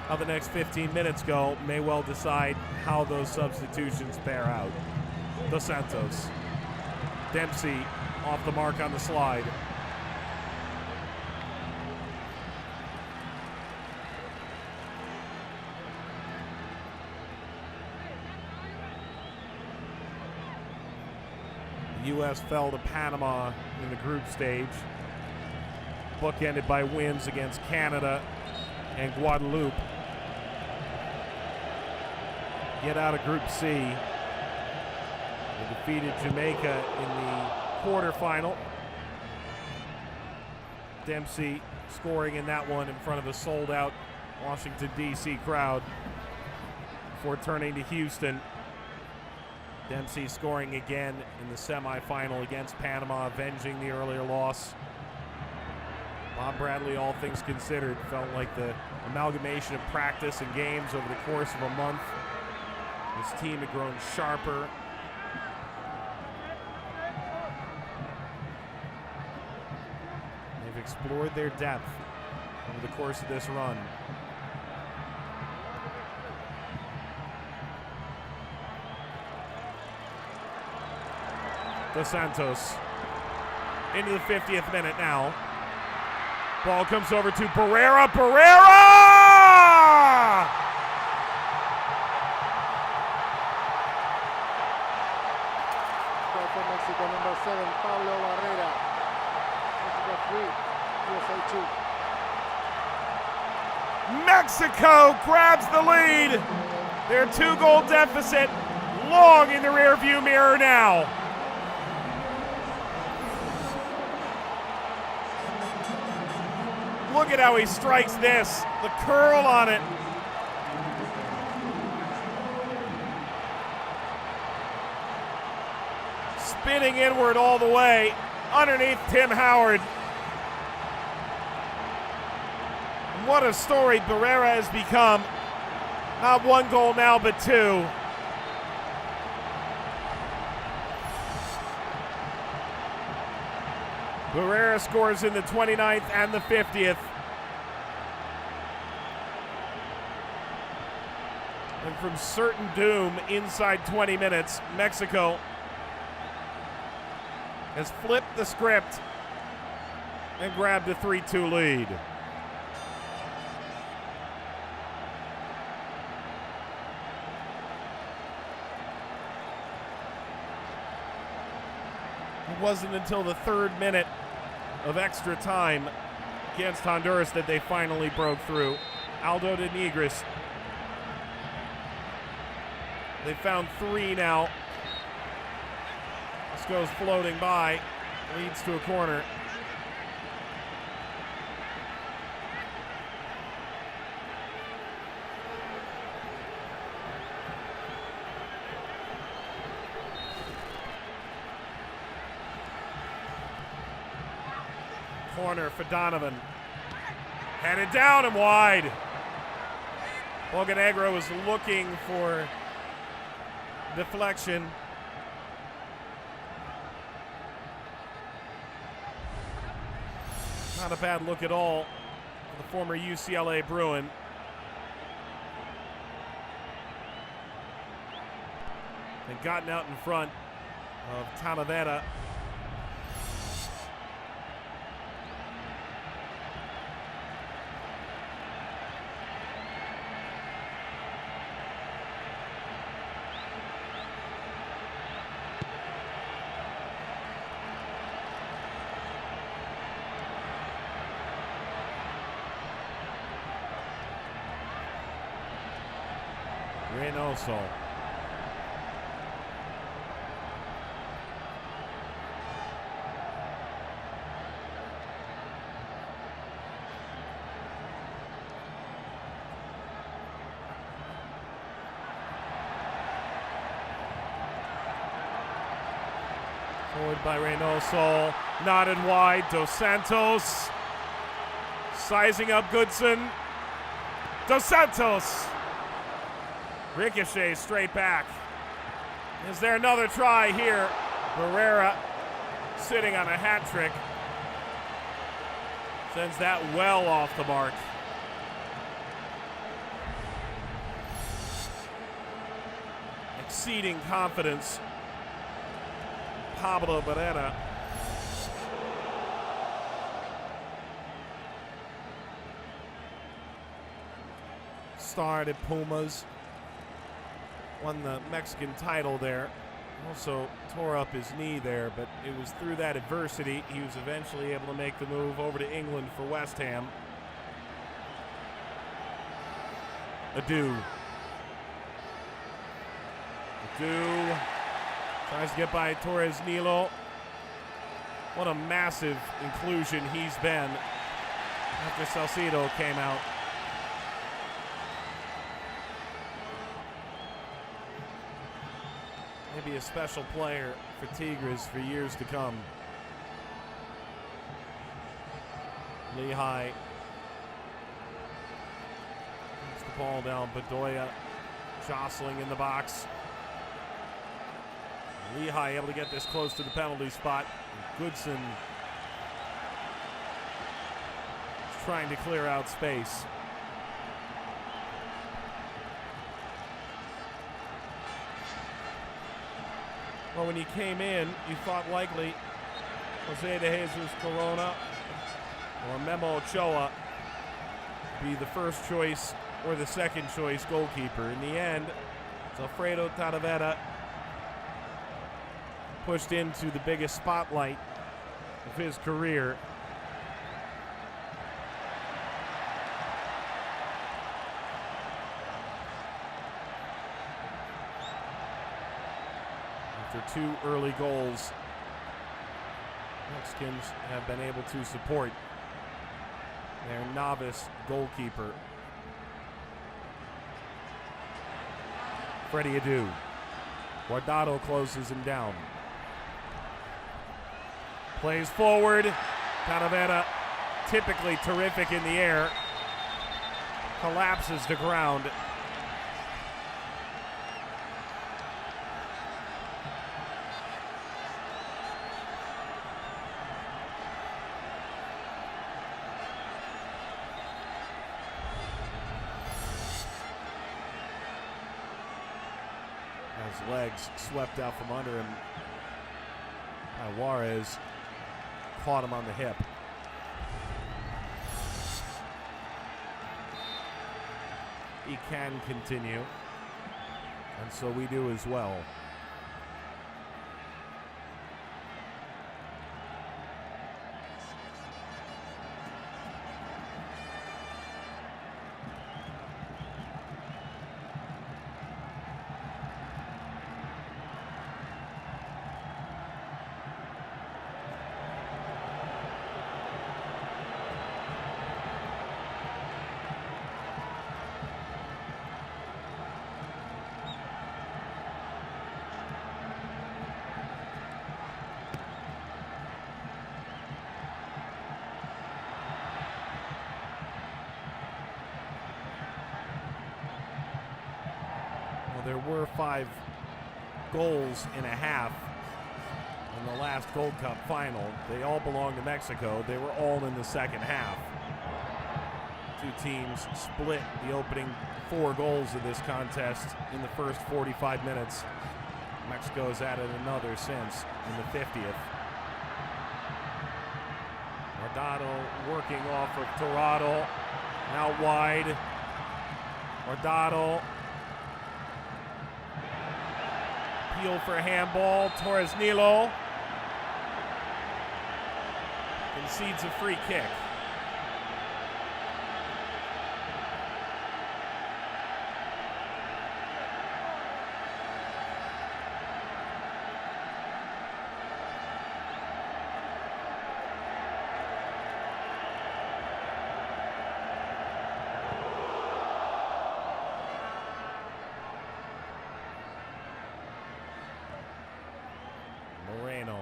How the next 15 minutes go may well decide how those substitutions bear out. Dos Santos. Dempsey off the mark on the slide. The U.S. fell to Panama in the group stage, bookended by wins against Canada and Guadeloupe. Get out of Group C. They defeated Jamaica in the quarterfinal. Dempsey scoring in that one in front of a sold-out Washington, D.C. crowd before turning to Houston. Dempsey scoring again in the semifinal against Panama, avenging the earlier loss. Bob Bradley, all things considered, felt like the amalgamation of practice and games over the course of a month. His team had grown sharper. They've explored their depth over the course of this run. Dos Santos into the 50th minute now. Ball comes over to Barrera. Barrera! Goal for Mexico, number 7, Pablo Barrera. Mexico 3, USA 2. Mexico grabs the lead. Their 2-goal deficit long in the rearview mirror now. Look at how he strikes this. The curl on it. Spinning inward all the way underneath Tim Howard. What a story Barrera has become. Not 1 goal now, but 2. Barrera scores in the 29th and the 50th. And from certain doom inside 20 minutes, Mexico has flipped the script and grabbed a 3-2 lead. It wasn't until the 3rd minute of extra time against Honduras that they finally broke through. Aldo de Nigris. They found 3 now. This goes floating by, leads to a corner. Corner for Donovan. Headed down and wide. Bocanegra was looking for deflection. Not a bad look at all for the former UCLA Bruin. And gotten out in front of Talavera. Reynoso. Forward by Reynoso. Nodded wide. Dos Santos. Sizing up Goodson. Dos Santos. Ricochet straight back. Is there another try here? Barrera sitting on a hat trick. Sends that well off the mark. Exceeding confidence. Pablo Barrera. Starred at Pumas. Won the Mexican title there. Also tore up his knee there, but it was through that adversity he was eventually able to make the move over to England for West Ham. Adu. Adu tries to get by Torres Nilo. What a massive inclusion he's been after Salcido came out. Maybe a special player for Tigres for years to come. Lehigh puts the ball down. Bedoya jostling in the box. Lehigh able to get this close to the penalty spot. Goodson is trying to clear out space. Well, when he came in, you thought likely Jose de Jesus Corona or Memo Ochoa be the first choice or the second choice goalkeeper. In the end, it's Alfredo Talavera pushed into the biggest spotlight of his career. After 2 early goals, Mexicans have been able to support their novice goalkeeper. Freddie Adu. Guardado closes him down. Plays forward. Talavera, typically terrific in the air, collapses to ground. His legs swept out from under him. Juarez caught him on the hip. He can continue, and so we do as well. There were 5 goals and a half in the last Gold Cup final. They all belong to Mexico. They were all in the second half. 2 teams split the opening 4 goals of this contest in the first 45 minutes. Mexico has added another since in the 50th. Guardado working off of Torrado. Now wide. Guardado. Appeal for a handball. Torres Nilo concedes a free kick. Moreno.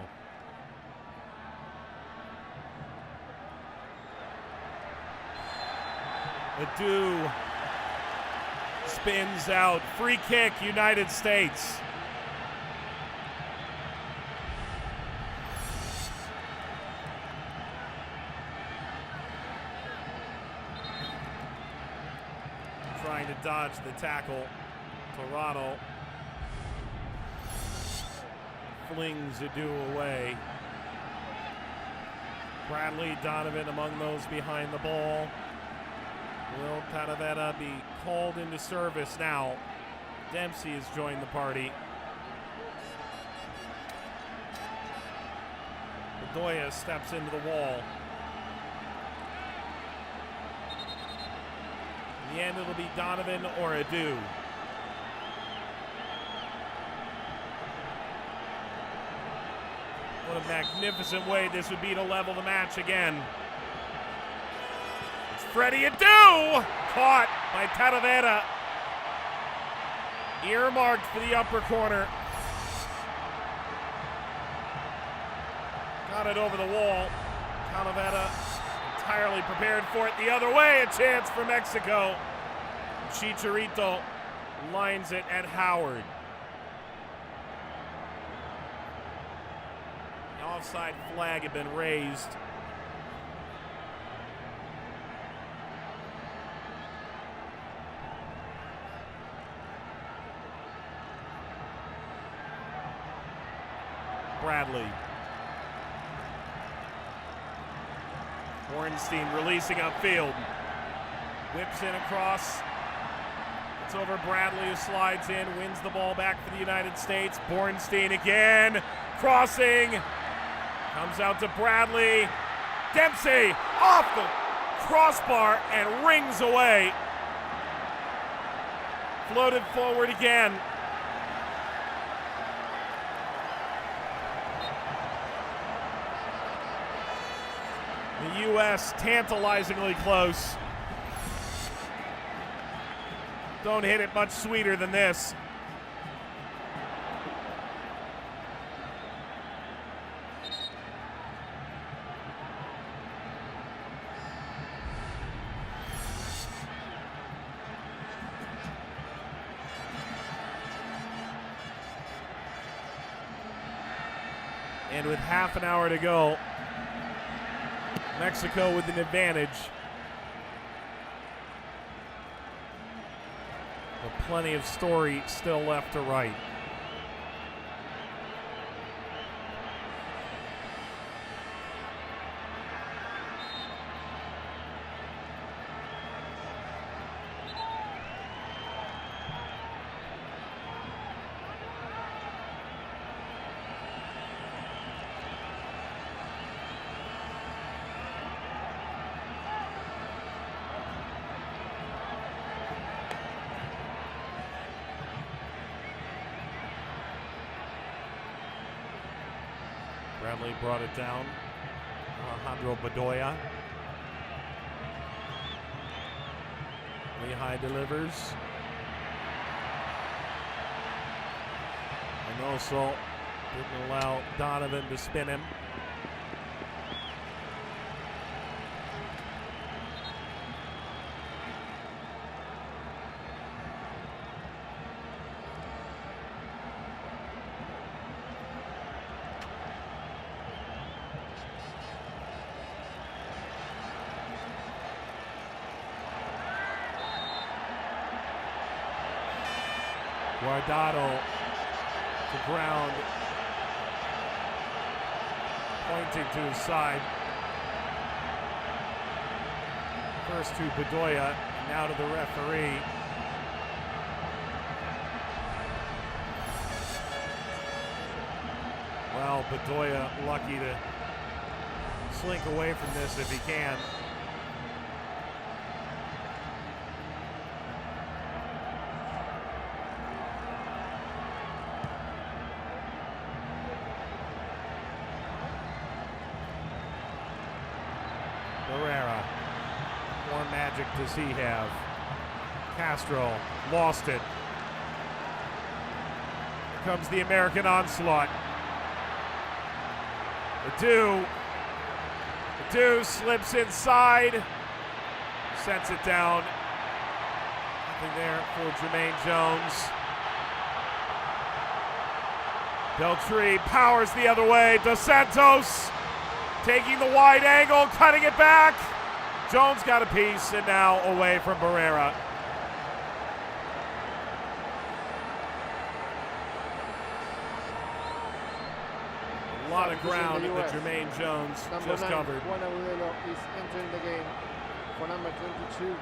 Adu spins out. Free kick, United States. Trying to dodge the tackle. Torrado flings Adu away. Bradley Donovan among those behind the ball. Will Talavera be called into service now? Dempsey has joined the party. Bedoya steps into the wall. In the end, it'll be Donovan or Adu. What a magnificent way this would be to level the match again. It's Freddie Adu! Caught by Talavera. Earmarked for the upper corner. Got it over the wall. Talavera entirely prepared for it the other way. A chance for Mexico. Chicharito lines it at Howard. The offside flag had been raised. Bradley. Bornstein releasing upfield. Whips in across. It's over Bradley, who slides in, wins the ball back for the United States. Bornstein again, crossing. Comes out to Bradley. Dempsey off the crossbar and rings away. Floated forward again. The U.S. tantalizingly close. Don't hit it much sweeter than this. And with half an hour to go, Mexico with an advantage. But plenty of story still left to write. Bradley brought it down. Alejandro Bedoya. Lehigh delivers. And also didn't allow Donovan to spin him. Guardado to ground, pointing to his side. First to Bedoya, and now to the referee. Well, Bedoya lucky to slink away from this if he can. Barrera, more magic does he have? Castro lost it. Here comes the American onslaught. Adu slips inside, sets it down. Nothing there for Jermaine Jones. Beltry powers the other way. Dos Santos taking the wide angle, cutting it back. Jones got a piece, and now away from Barrera. A lot of ground that Jermaine Jones just covered. Juan Agudelo is entering the game for number 22.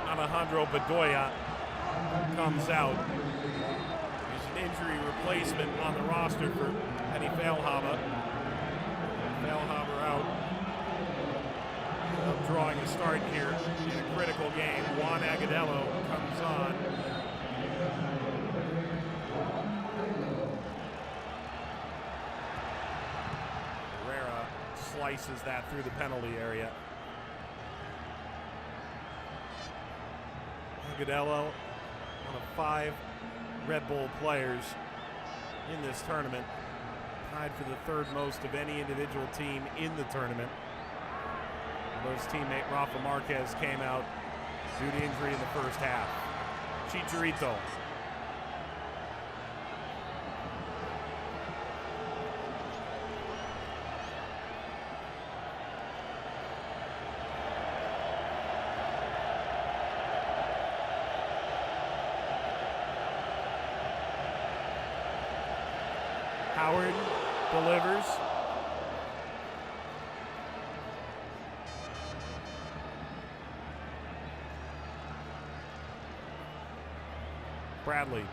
Alejandro Bedoya comes out. He's an injury replacement on the roster for Penny Feilhaber. Feilhaber out. Drawing a start here in a critical game. Juan Agudelo comes on. Herrera slices that through the penalty area. Agudelo, one of 5 Red Bull players in this tournament, tied for the 3rd most of any individual team in the tournament. His teammate Rafa Marquez came out due to injury in the first half. Chicharito. Howard delivers. Bradley.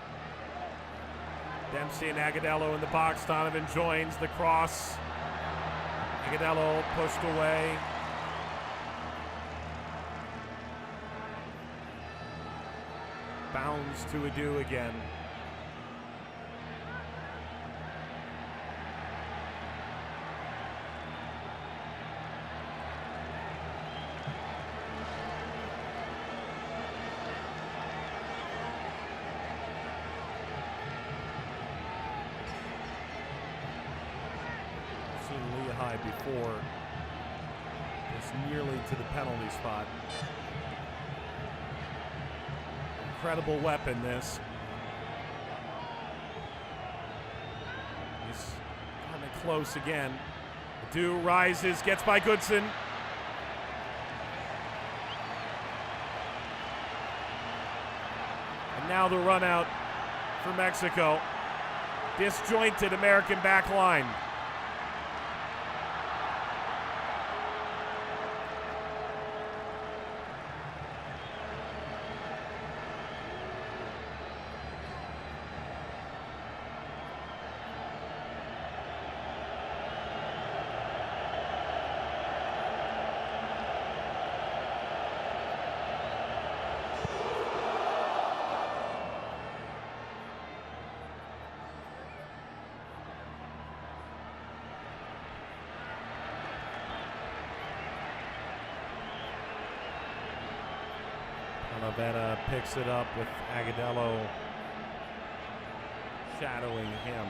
Dempsey and Agudelo in the box. Donovan joins the cross. Agudelo pushed away. Bounds to Adu again. Lehigh before. It's nearly to the penalty spot. Incredible weapon, this. He's kind of close again. Adu rises, gets by Goodson. And now the run out for Mexico. Disjointed American back line. Talavera picks it up with Agudelo shadowing him.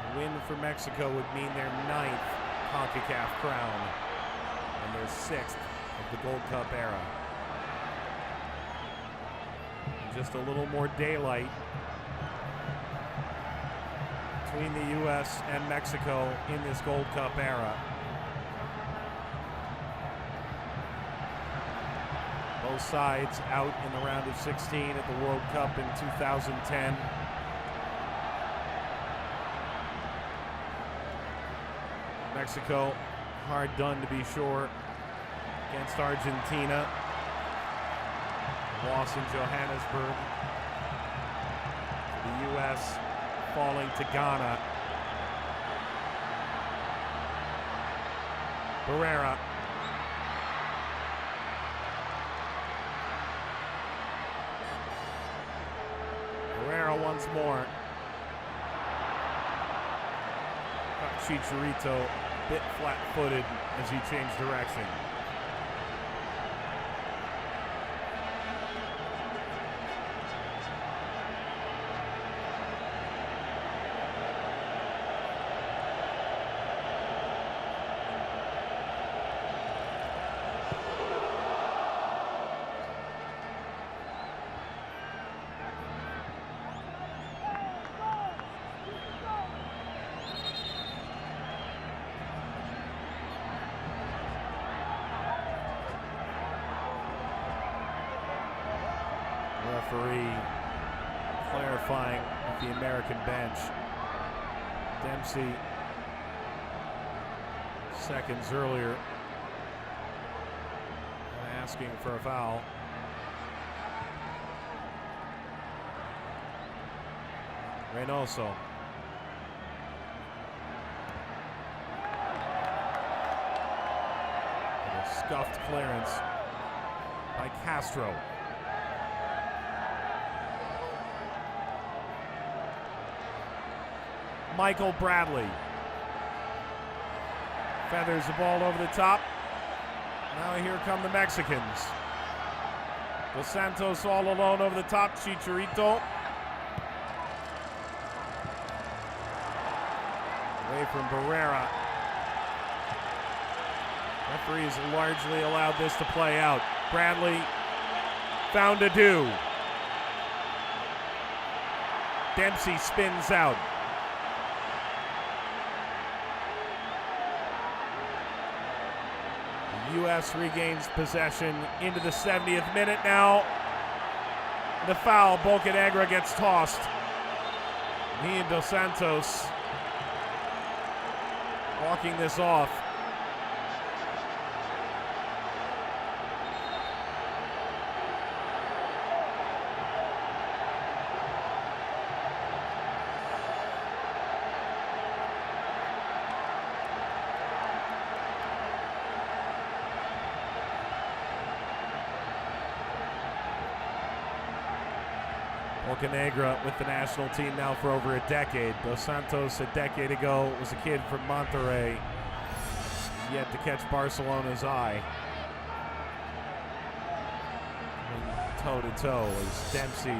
A win for Mexico would mean their 9th Concacaf crown and their 6th of the Gold Cup era. And just a little more daylight between the U.S. and Mexico in this Gold Cup era. Both sides out in the round of 16 at the World Cup in 2010. Mexico hard done to be sure against Argentina. Loss in Johannesburg. The U.S. falling to Ghana. Barrera. Barrera once more. Got Chicharito a bit flat-footed as he changed direction. Referee clarifying with the American bench. Dempsey, seconds earlier, asking for a foul. Reynoso. And a scuffed clearance by Castro. Michael Bradley feathers the ball over the top. Now here come the Mexicans. Dos Santos all alone over the top. Chicharito. Away from Barrera. Referees largely allowed this to play out. Bradley found Adu. Dempsey spins out. U.S. regains possession into the 70th minute now. the foul. Bocanegra gets tossed. He and Dos Santos walking this off. Bocanegra with the national team now for over a decade. Dos Santos a decade ago was a kid from Monterrey, yet to catch Barcelona's eye. Toe to toe as Dempsey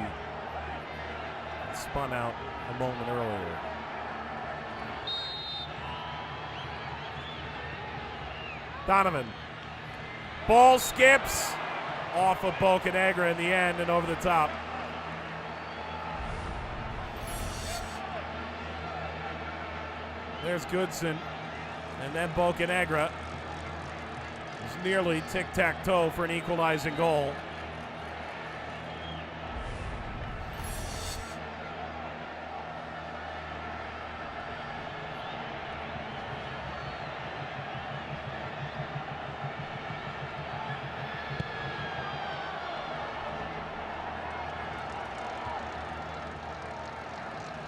spun out a moment earlier. Donovan. Ball skips off of Bocanegra in the end and over the top. There's Goodson, and then Bocanegra is nearly tic-tac-toe for an equalizing goal.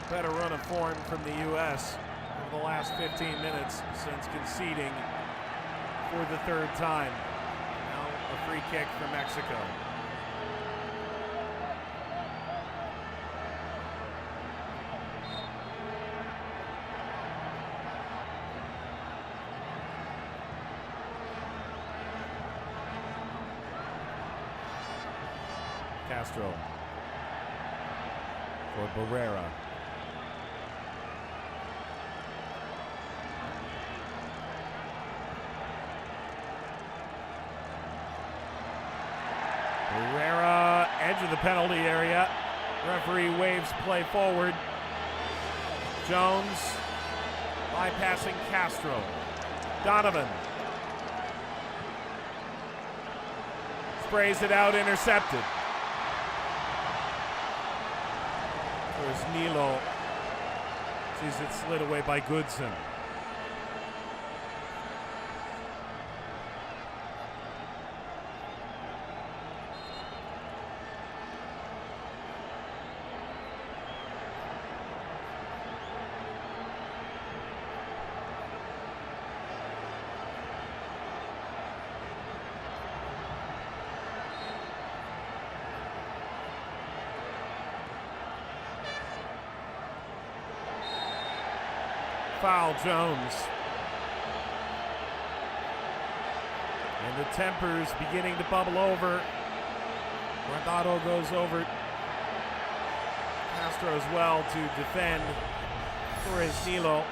Better run of form from the U.S. over the last 15 minutes since conceding for the third time. Now a free kick for Mexico. Castro for Barrera. Barrera, edge of the penalty area. Referee waves play forward. Jones bypassing Castro. Donovan sprays it out, intercepted. There's Nilo. Sees it slid away by Goodson. Foul Jones. And the tempers beginning to bubble over. Guardado goes over Castro as well to defend for his Nilo.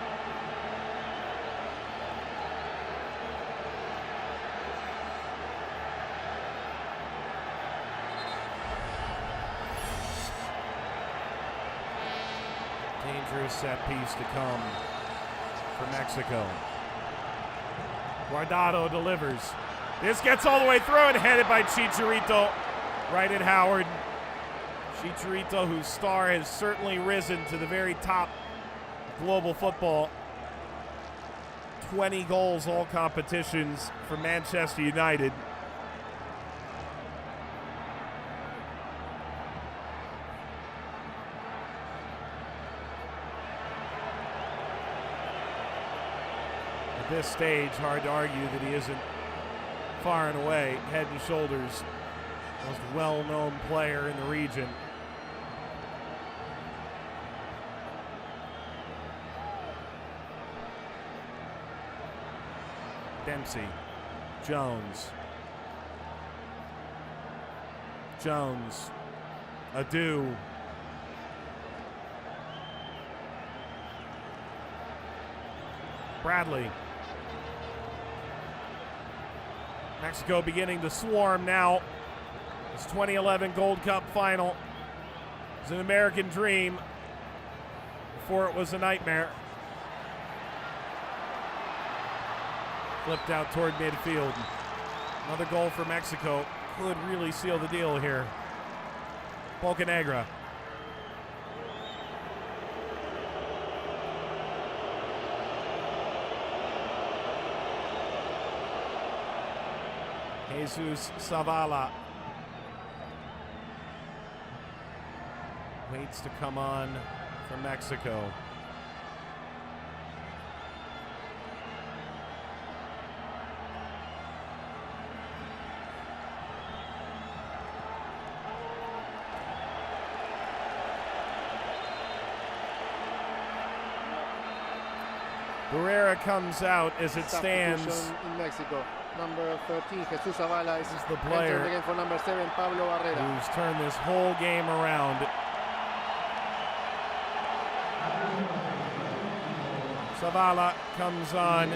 Dangerous set piece to come for Mexico. Guardado delivers. This gets all the way through and headed by Chicharito right at Howard. Chicharito, whose star has certainly risen to the very top of global football. 20 goals, all competitions for Manchester United. At this stage, hard to argue that he isn't far and away, head and shoulders, most well-known player in the region. Dempsey, Jones, Adu, Bradley. Mexico beginning to swarm now. This 2011 Gold Cup final. It was an American dream before it was a nightmare. Flipped out toward midfield. Another goal for Mexico could really seal the deal here. Bocanegra. Jesus Zavala waits to come on for Mexico. Barrera comes out as it stands. In Mexico. Number 13, Jesus Zavala is the player entering the game for number 7, Pablo Barrera. Who's turned this whole game around. Zavala comes on.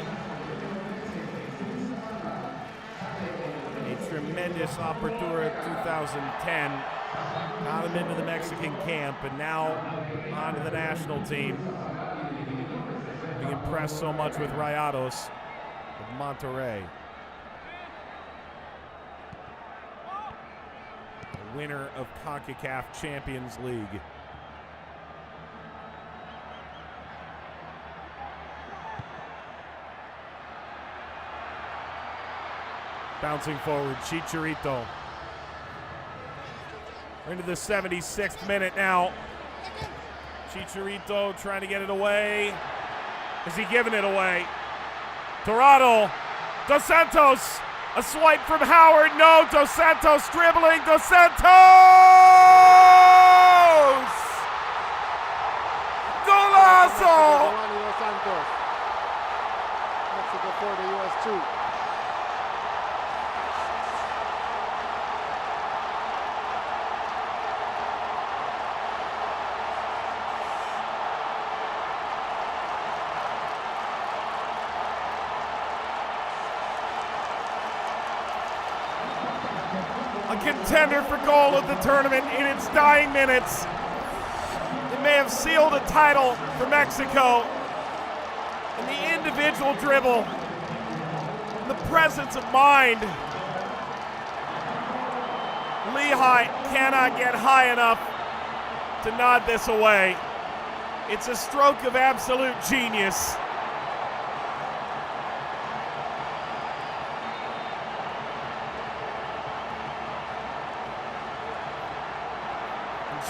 A tremendous Apertura 2010. Got him into the Mexican camp, and now onto the national team. Being impressed so much with Rayados of Monterrey. The winner of Concacaf Champions League. Bouncing forward, Chicharito. We're into the 76th minute now. Chicharito trying to get it away. Is he giving it away? Dorado, Dos Santos, a swipe from Howard. No, Dos Santos dribbling. Dos Santos! Golazo! Dos Santos. Mexico 4, the US 2. A contender for goal of the tournament in its dying minutes. It may have sealed a title for Mexico. And the individual dribble, and the presence of mind. Lehigh cannot get high enough to nod this away. It's a stroke of absolute genius.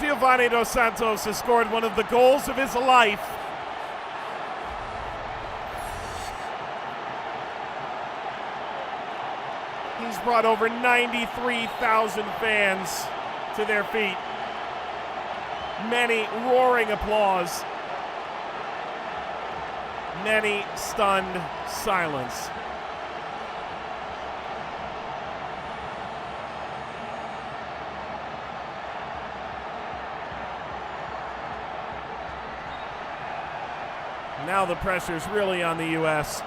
Giovanni Dos Santos has scored one of the goals of his life. He's brought over 93,000 fans to their feet. Many roaring applause. Many stunned silence. Now the pressure's really on the U.S.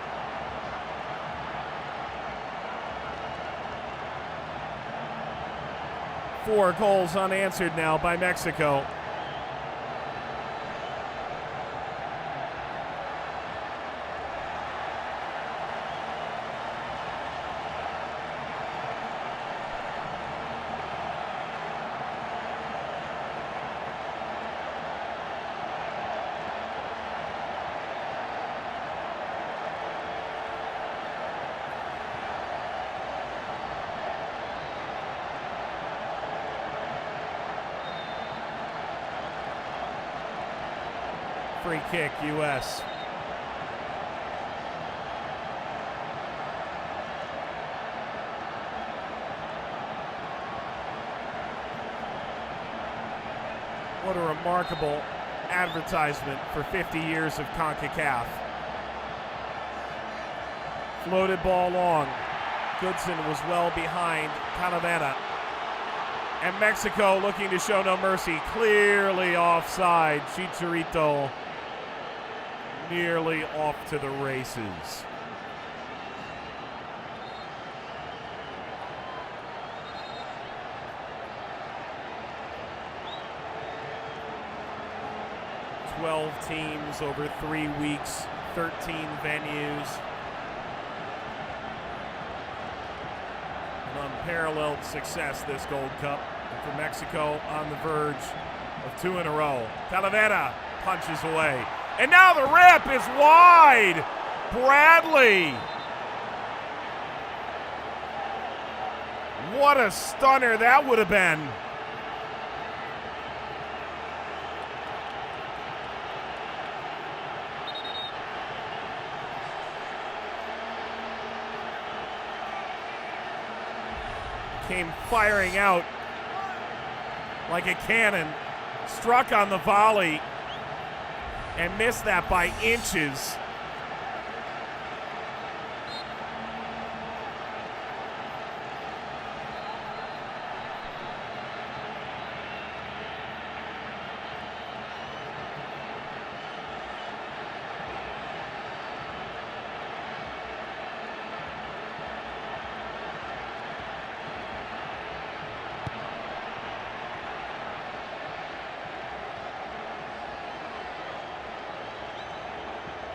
Four goals unanswered now by Mexico. Free kick, U.S. What a remarkable advertisement for 50 years of CONCACAF. Floated ball long. Goodson was well behind Calavera. And Mexico looking to show no mercy. Clearly offside. Chicharito nearly off to the races. "12 teams over 3 weeks, 13 venues. An unparalleled success, this Gold Cup. For Mexico on the verge of 2 in a row. Talavera punches away. And now the rip is wide. Bradley. What a stunner that would have been. Came firing out like a cannon, struck on the volley, and missed that by inches.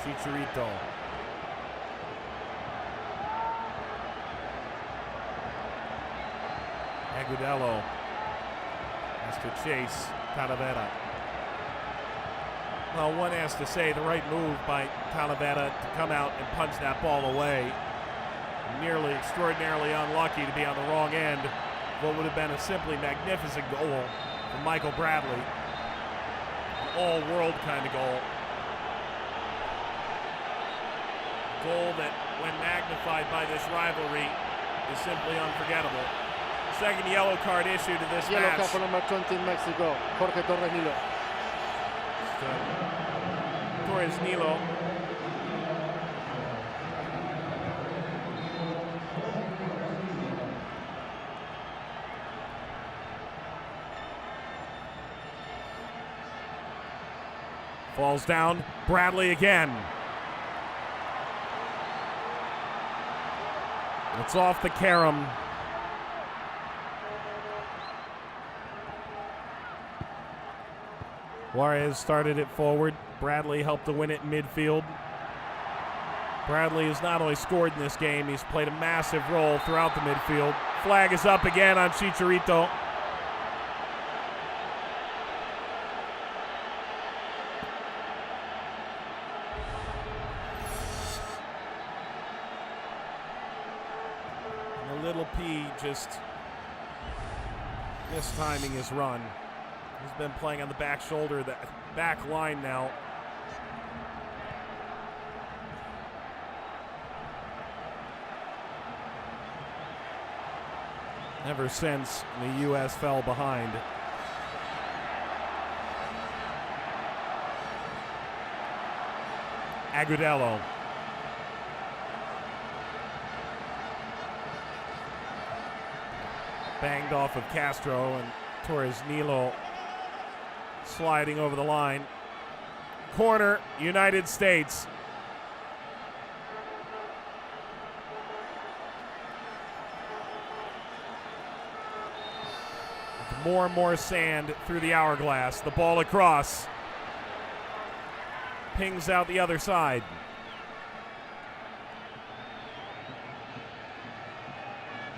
Chicharito. Agudelo has to chase Talavera. Well, one has to say the right move by Talavera to come out and punch that ball away. Nearly extraordinarily unlucky to be on the wrong end. What would have been a simply magnificent goal from Michael Bradley. An all-world kind of goal. Goal that, when magnified by this rivalry, is simply unforgettable. Second yellow card issued to this Yellow match. card for number 20 in Mexico, Jorge Torres Nilo. Torres Nilo. Falls down. Bradley again. It's off the carom. Juarez started it forward. Bradley helped to win it in midfield. Bradley has not only scored in this game, he's played a massive role throughout the midfield. Flag is up again on Chicharito. Little P just mistiming his run. He's been playing on the back shoulder, the back line now. Ever since the U.S. fell behind. Agudelo. Banged off of Castro, and Torres Nilo sliding over the line. Corner, United States. More and more sand through the hourglass. The ball across. Pings out the other side.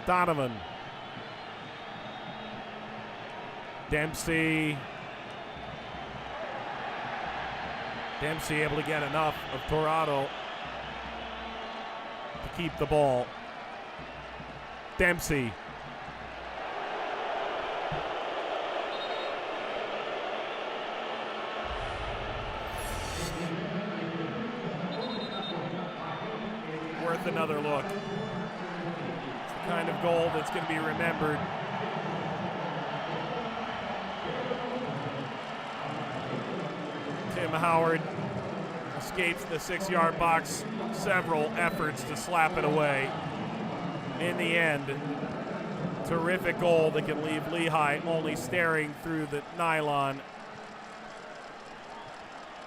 Donovan. Dempsey able to get enough of Torrado to keep the ball. Dempsey. Worth another look. It's the kind of goal that's going to be remembered. Tim Howard escapes the 6-yard box. Several efforts to slap it away. In the end, terrific goal that can leave Lehigh only staring through the nylon.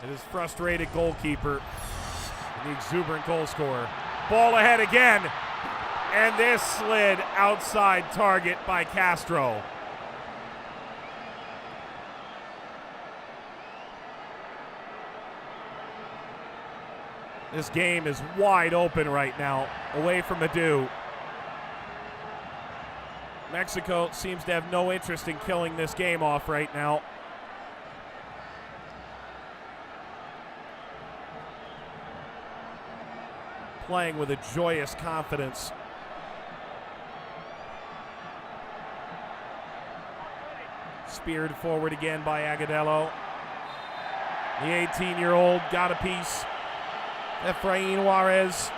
It is frustrated goalkeeper, the exuberant goal scorer. Ball ahead again, and this slid outside target by Castro. This game is wide open right now, away from Adu. Mexico seems to have no interest in killing this game off right now. Playing with a joyous confidence. Speared forward again by Agudelo. The 18-year-old got a piece. Efrain Juarez.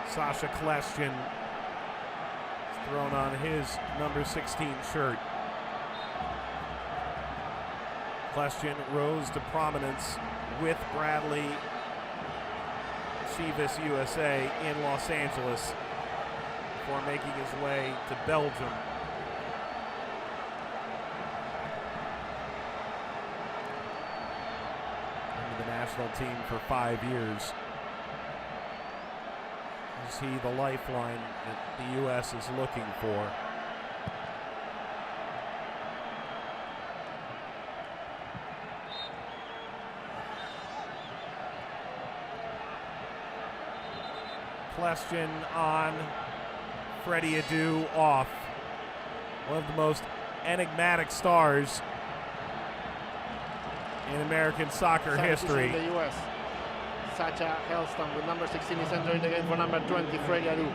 Sasha Klestjan is thrown on his number 16 shirt. Klestjan rose to prominence with Bradley Chivas USA in Los Angeles before making his way to Belgium. Into the national team for 5 years. Is he the lifeline that the U.S. is looking for? Klestjan on, Freddie Adu off. One of the most enigmatic stars in American soccer history. In the US. Sacha Helston with number 16 is entering the game for number 20, Freddie Adu.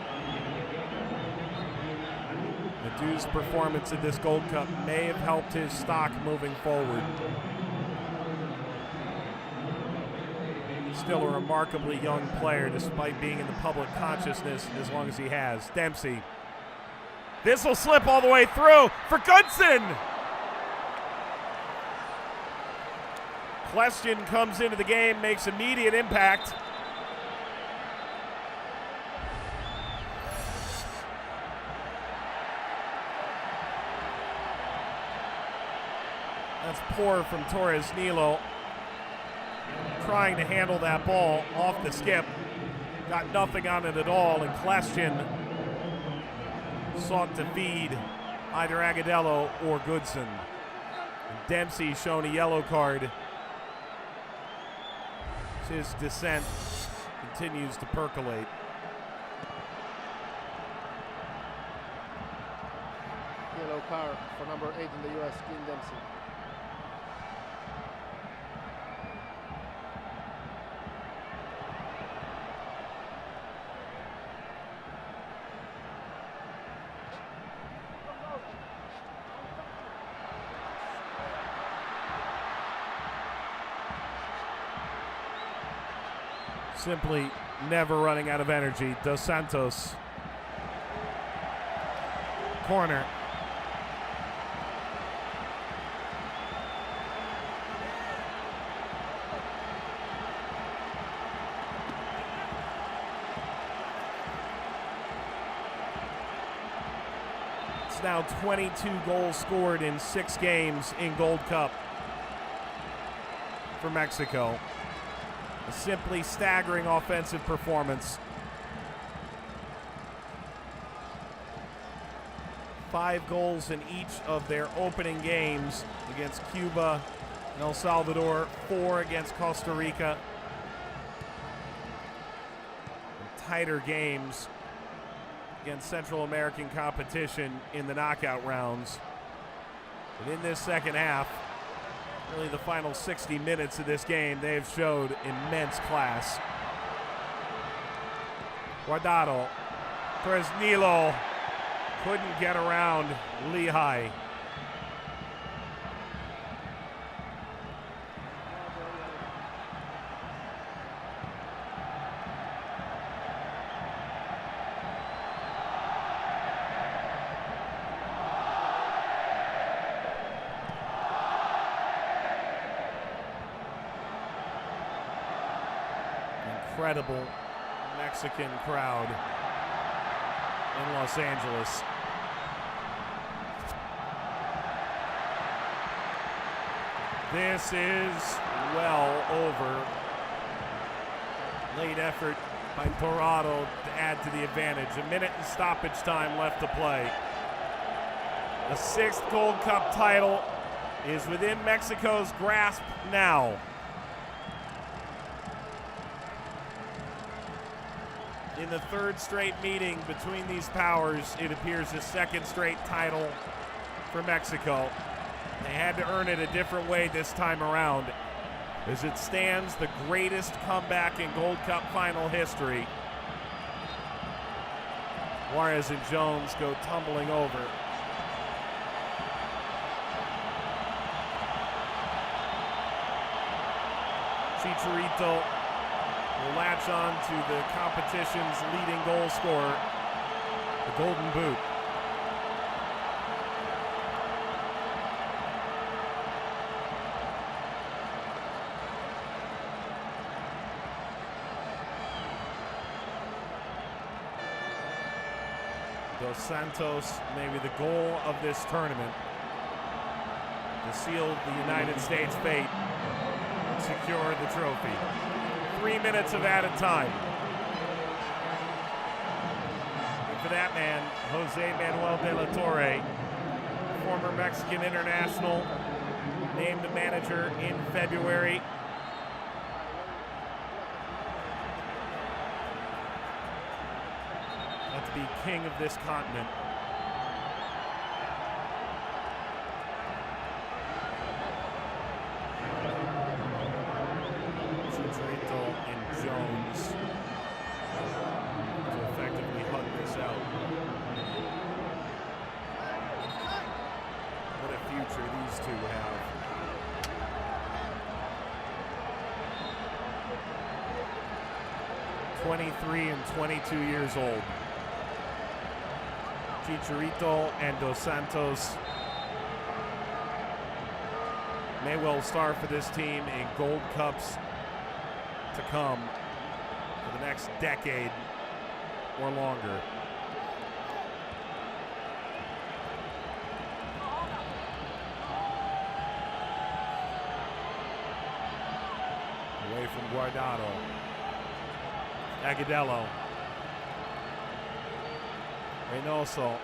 Adu's performance in this Gold Cup may have helped his stock moving forward. Still a remarkably young player despite being in the public consciousness as long as he has. Dempsey. This will slip all the way through for Goodson. Klestjan comes into the game, makes immediate impact. That's poor from Torres Nilo. Trying to handle that ball off the skip. Got nothing on it at all, and Klestjan sought to feed either Agudelo or Goodson. And Dempsey shown a yellow card. His descent continues to percolate. Yellow card for number 8 in the US, Clint Dempsey. Simply never running out of energy. Dos Santos. Corner. It's now 22 goals scored in 6 games in Gold Cup for Mexico. A simply staggering offensive performance. 5 goals in each of their opening games against Cuba and El Salvador, 4 against Costa Rica. And tighter games against Central American competition in the knockout rounds. But in this second half, really the final 60 minutes of this game, they've showed immense class. Guardado. Torres Nilo couldn't get around Lehigh. Incredible Mexican crowd in Los Angeles. This is well over. Late effort by Torrado to add to the advantage. A minute and stoppage time left to play. The 6th Gold Cup title is within Mexico's grasp now. In the 3rd straight meeting between these powers, it appears a 2nd straight title for Mexico. They had to earn it a different way this time around. As it stands, the greatest comeback in Gold Cup final history. Juarez and Jones go tumbling over. Chicharito will latch on to the competition's leading goal scorer, the Golden Boot. Dos Santos, maybe the goal of this tournament, to seal the United States' fate and secure the trophy. 3 minutes of added time. And for that man, Jose Manuel de la Torre, former Mexican international, named manager in February. To be king of this continent. Chicharito and Jones to effectively hug this out. What a future these two have. (23 and 22 years old). Chicharito and Dos Santos may well star for this team in Gold Cups to come for the next decade or longer. Away from Guardado. Agudelo. Reynoso.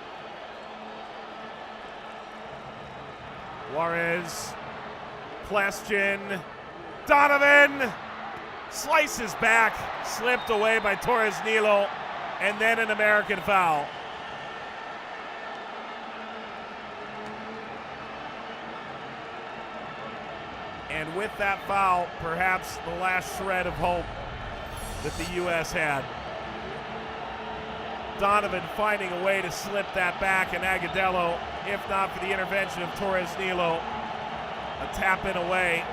Juarez. Question. Donovan slices back, slipped away by Torres Nilo, and then an American foul. And with that foul, perhaps the last shred of hope that the U.S. had. Donovan finding a way to slip that back, and Agudelo, if not for the intervention of Torres Nilo, a tap in away,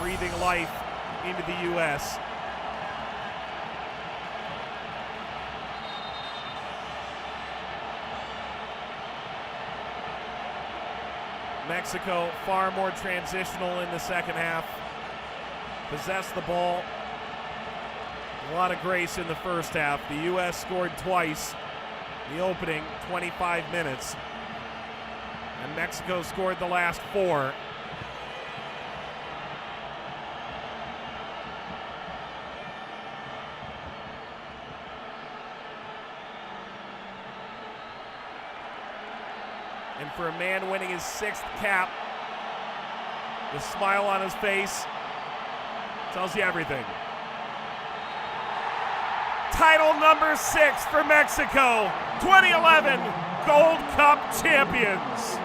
breathing life into the U.S. Mexico far more transitional in the second half, possessed the ball. A lot of grace in the first half. The U.S. scored twice in the opening 25 minutes, and Mexico scored the last 4. And for a man winning his 6th cap, the smile on his face tells you everything. Title number 6 for Mexico, 2011 Gold Cup champions.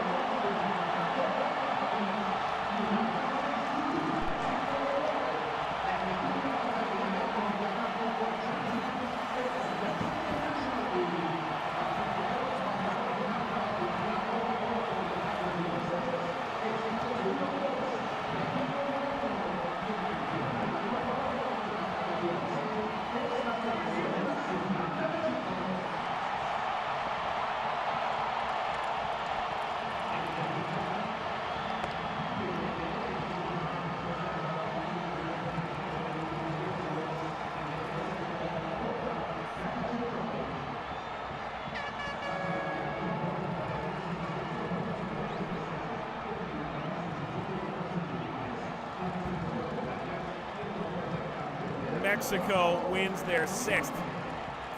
Mexico wins their 6th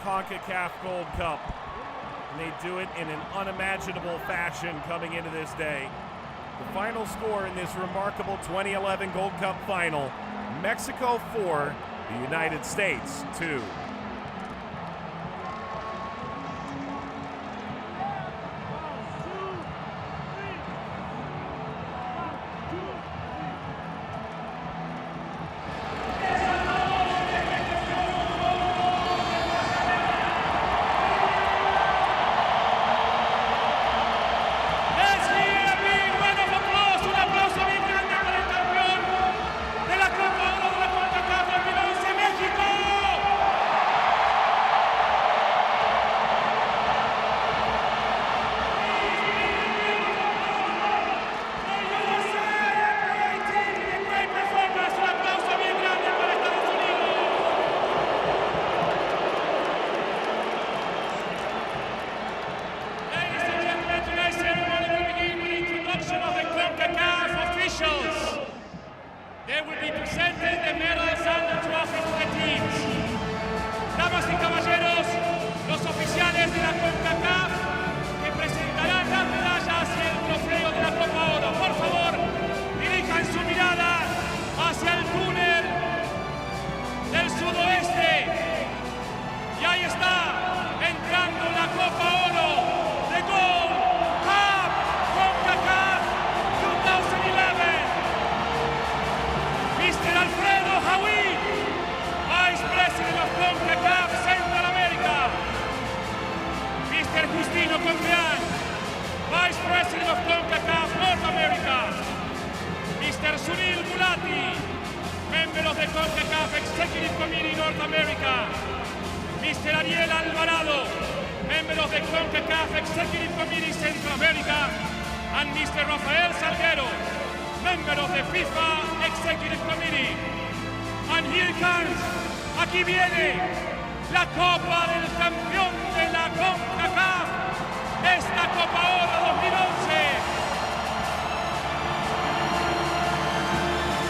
Concacaf Gold Cup. and they do it in an unimaginable fashion coming into this day. The final score in this remarkable 2011 Gold Cup final, Mexico 4, the United States 2. They will be presenting the medals and the trophy to the teams. Damas y caballeros, los oficiales de la Concacaf que presentarán las medallas y el trofeo de la Copa Oro. Por favor, dirijan su mirada hacia el túnel del sudoeste. Y ahí está, entrando la Copa Oro de Gold Cup Concacaf 2011. Mr. Alfredo Javid, Vice President of Concacaf Central America. Mr. Justino Compeán, Vice President of Concacaf North America. Mr. Sunil Gulati, Member of the Concacaf Executive Committee North America. Mr. Ariel Alvarado, Member of the Concacaf Executive Committee Central America. And Mr. Rafael Salguero, Member of the FIFA Executive Committee. And here comes, aquí viene la Copa del Campeón de la Concacaf, esta Copa Oro 2011.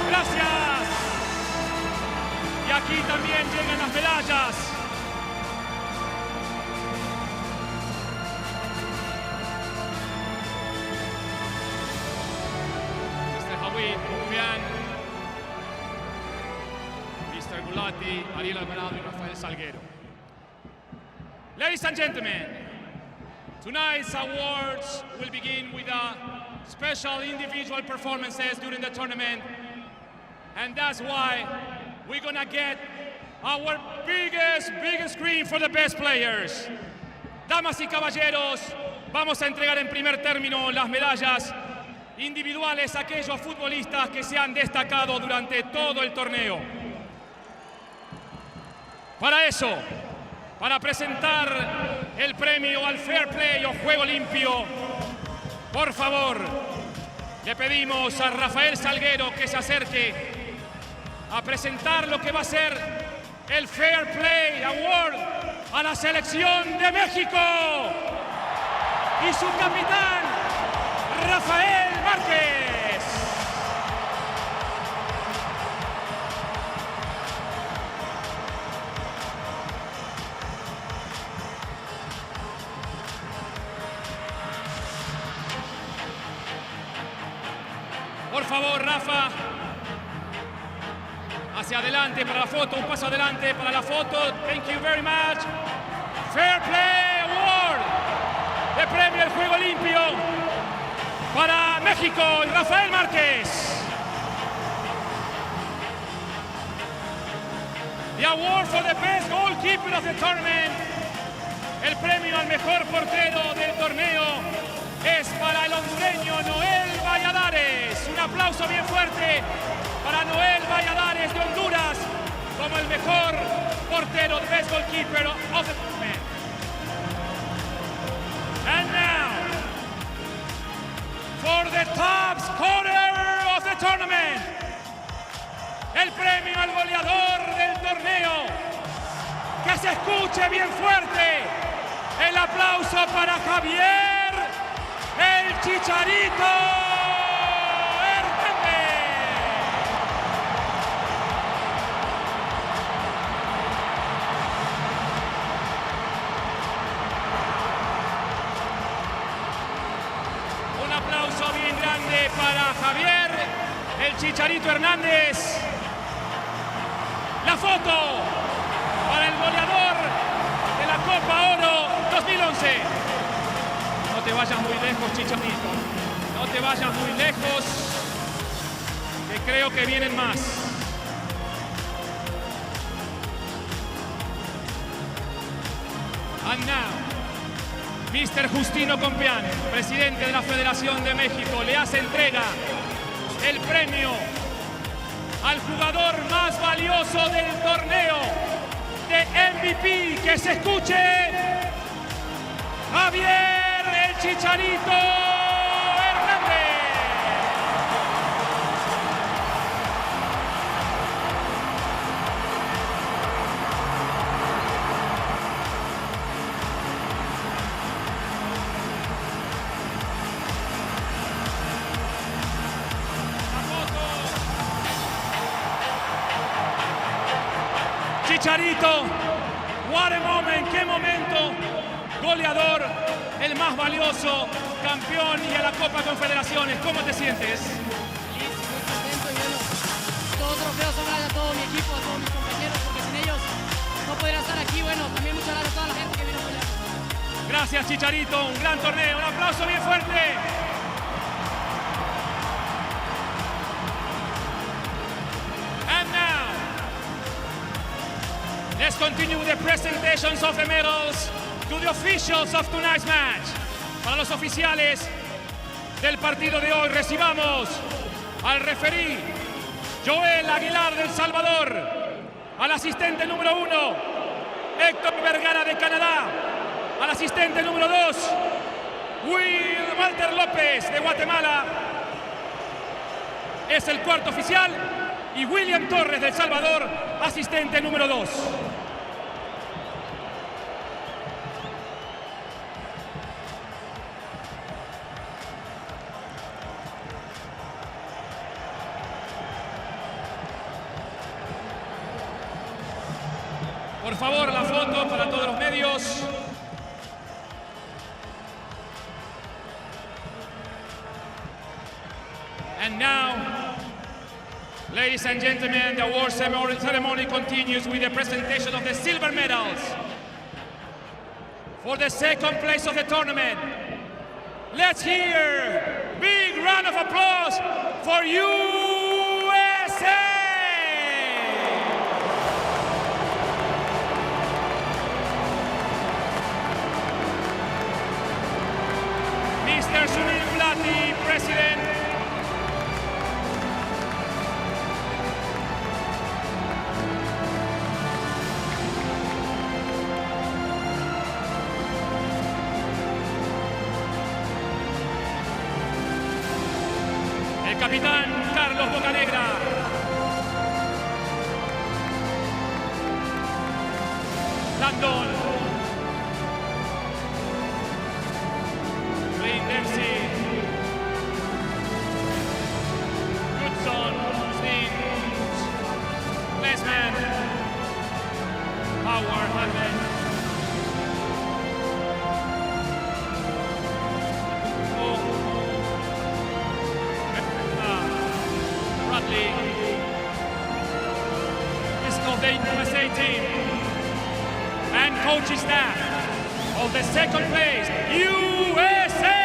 Gracias. Y aquí también llegan las medallas. Mr. Gulati, Ariel Alvarado, and Rafael Salguero. Ladies and gentlemen, tonight's awards will begin with special individual performances during the tournament, and that's why we're gonna get our biggest screen for the best players. Damas y caballeros, vamos a entregar en primer término las medallas individuales a aquellos futbolistas que se han destacado durante todo el torneo. Para eso, para presentar el premio al Fair Play o Juego Limpio, por favor, le pedimos a Rafael Salguero que se acerque a presentar lo que va a ser el Fair Play Award a la selección de México y su capitán, Rafael Márquez. Por favor, Rafa, hacia adelante para la foto, un paso adelante para la foto. Thank you very much. Fair Play Award, de premio al Juego Limpio para México y Rafael Márquez. The award for the best goalkeeper of the tournament. El premio al mejor portero del torneo es para el hondureño Noel Valladares. Un aplauso bien fuerte para Noel Valladares de Honduras como el mejor portero, the best goalkeeper of the tournament. And now, for the top scorer of the tournament, el premio al goleador del torneo. Que se escuche bien fuerte el aplauso para Javier el Chicharito Hernández. para Javier, el Chicharito Hernández. La foto para el goleador de la Copa Oro 2011. No te vayas muy lejos, Chicharito. No te vayas muy lejos, que creo que vienen más. And now, Mr. Justino Compián, presidente de la Federación de México, le hace entrega el premio al jugador más valioso del torneo de MVP. Que se escuche, Javier el Chicharito Hernández. Chicharito, what a moment, qué momento, goleador, el más valioso, campeón y a la Copa Confederaciones. ¿Cómo te sientes? Feliz, muy contento y bueno, todo trofeo son gracias a todo mi equipo, a todos mis compañeros, porque sin ellos no podría estar aquí. Bueno, también muchas gracias a toda la gente que vino a apoyar. Gracias, Chicharito, un gran torneo, un aplauso bien fuerte. And now, let's continue with the presentations of the medals to the officials of tonight's match. Para los oficiales del partido de hoy, recibamos al referí Joel Aguilar del Salvador, al asistente número 1 Héctor Vergara de Canadá, al asistente número 2 Walter López de Guatemala, es el cuarto oficial, y William Torres del Salvador, asistente número 2. Por favor, la foto para todos los medios. And now, ladies and gentlemen, the award ceremony continues with the presentation of the silver medals. For the second place of the tournament, let's hear a big round of applause for USA! Mr. Sunil Blatti, President. El capitán Carlos Bocanegra. Landon. Wayne Dempsey. Goodson. Steen. Glassman. Howard Hartman. Of the USA team and coaching staff of the second place, USA!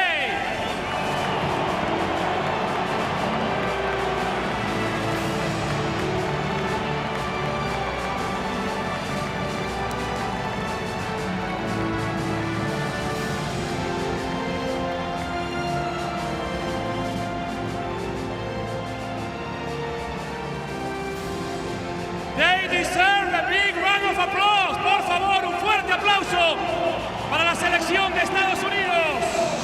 They deserve a big round of applause. Por favor, un fuerte aplauso para la selección de Estados Unidos.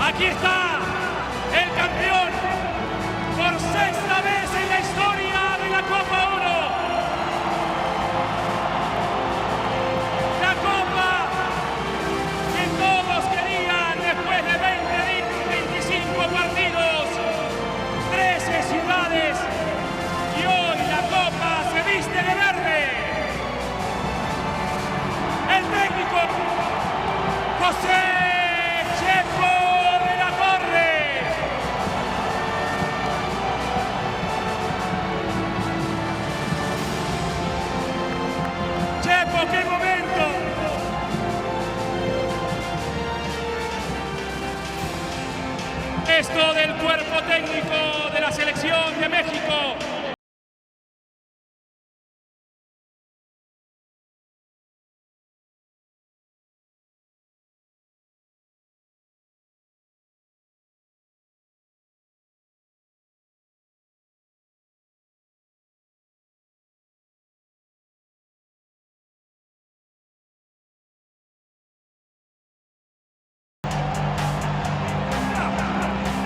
Aquí está el campeón por sexta vez en la historia de la Copa Oro. La Copa que todos querían después de 25 partidos, 13 ciudades, y hoy la Copa se viste de verde. El técnico José Chepo de la Torre. Chepo, qué momento. Esto del cuerpo técnico de la selección de México.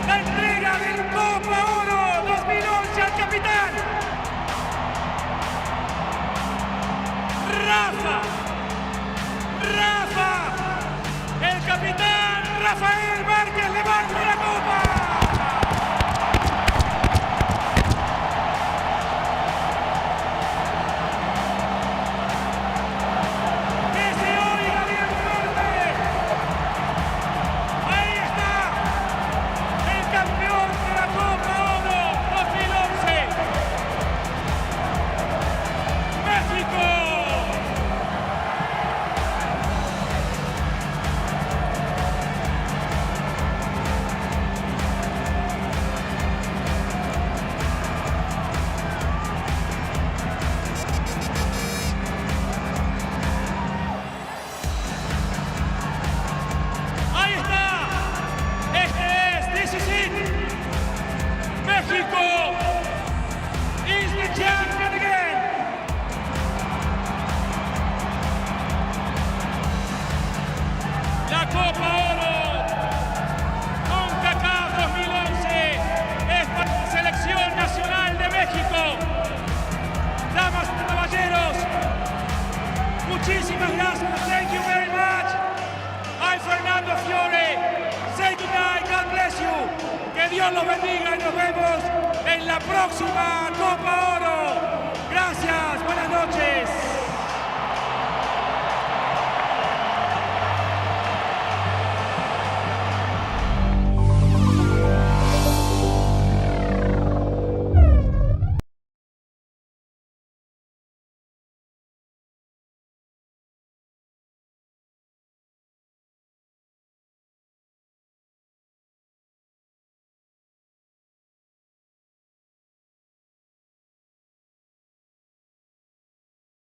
La entrega del Copa Oro 2011 al capitán Rafa, el capitán Rafael Márquez levanta la copa. Que se oiga bien fuerte. Ahí está. El campeón de la Copa Oro 2011, México. Ahí está. This is it. México is the champion again. La Copa Oro Concacaf 2011 es para la Selección Nacional de México. Damas y caballeros, muchísimas gracias. Thank you very much. I'm Fernando Fiore. Say goodnight. God bless you. Que Dios los bendiga y nos vemos en la próxima Copa Oro. Gracias. Buenas noches.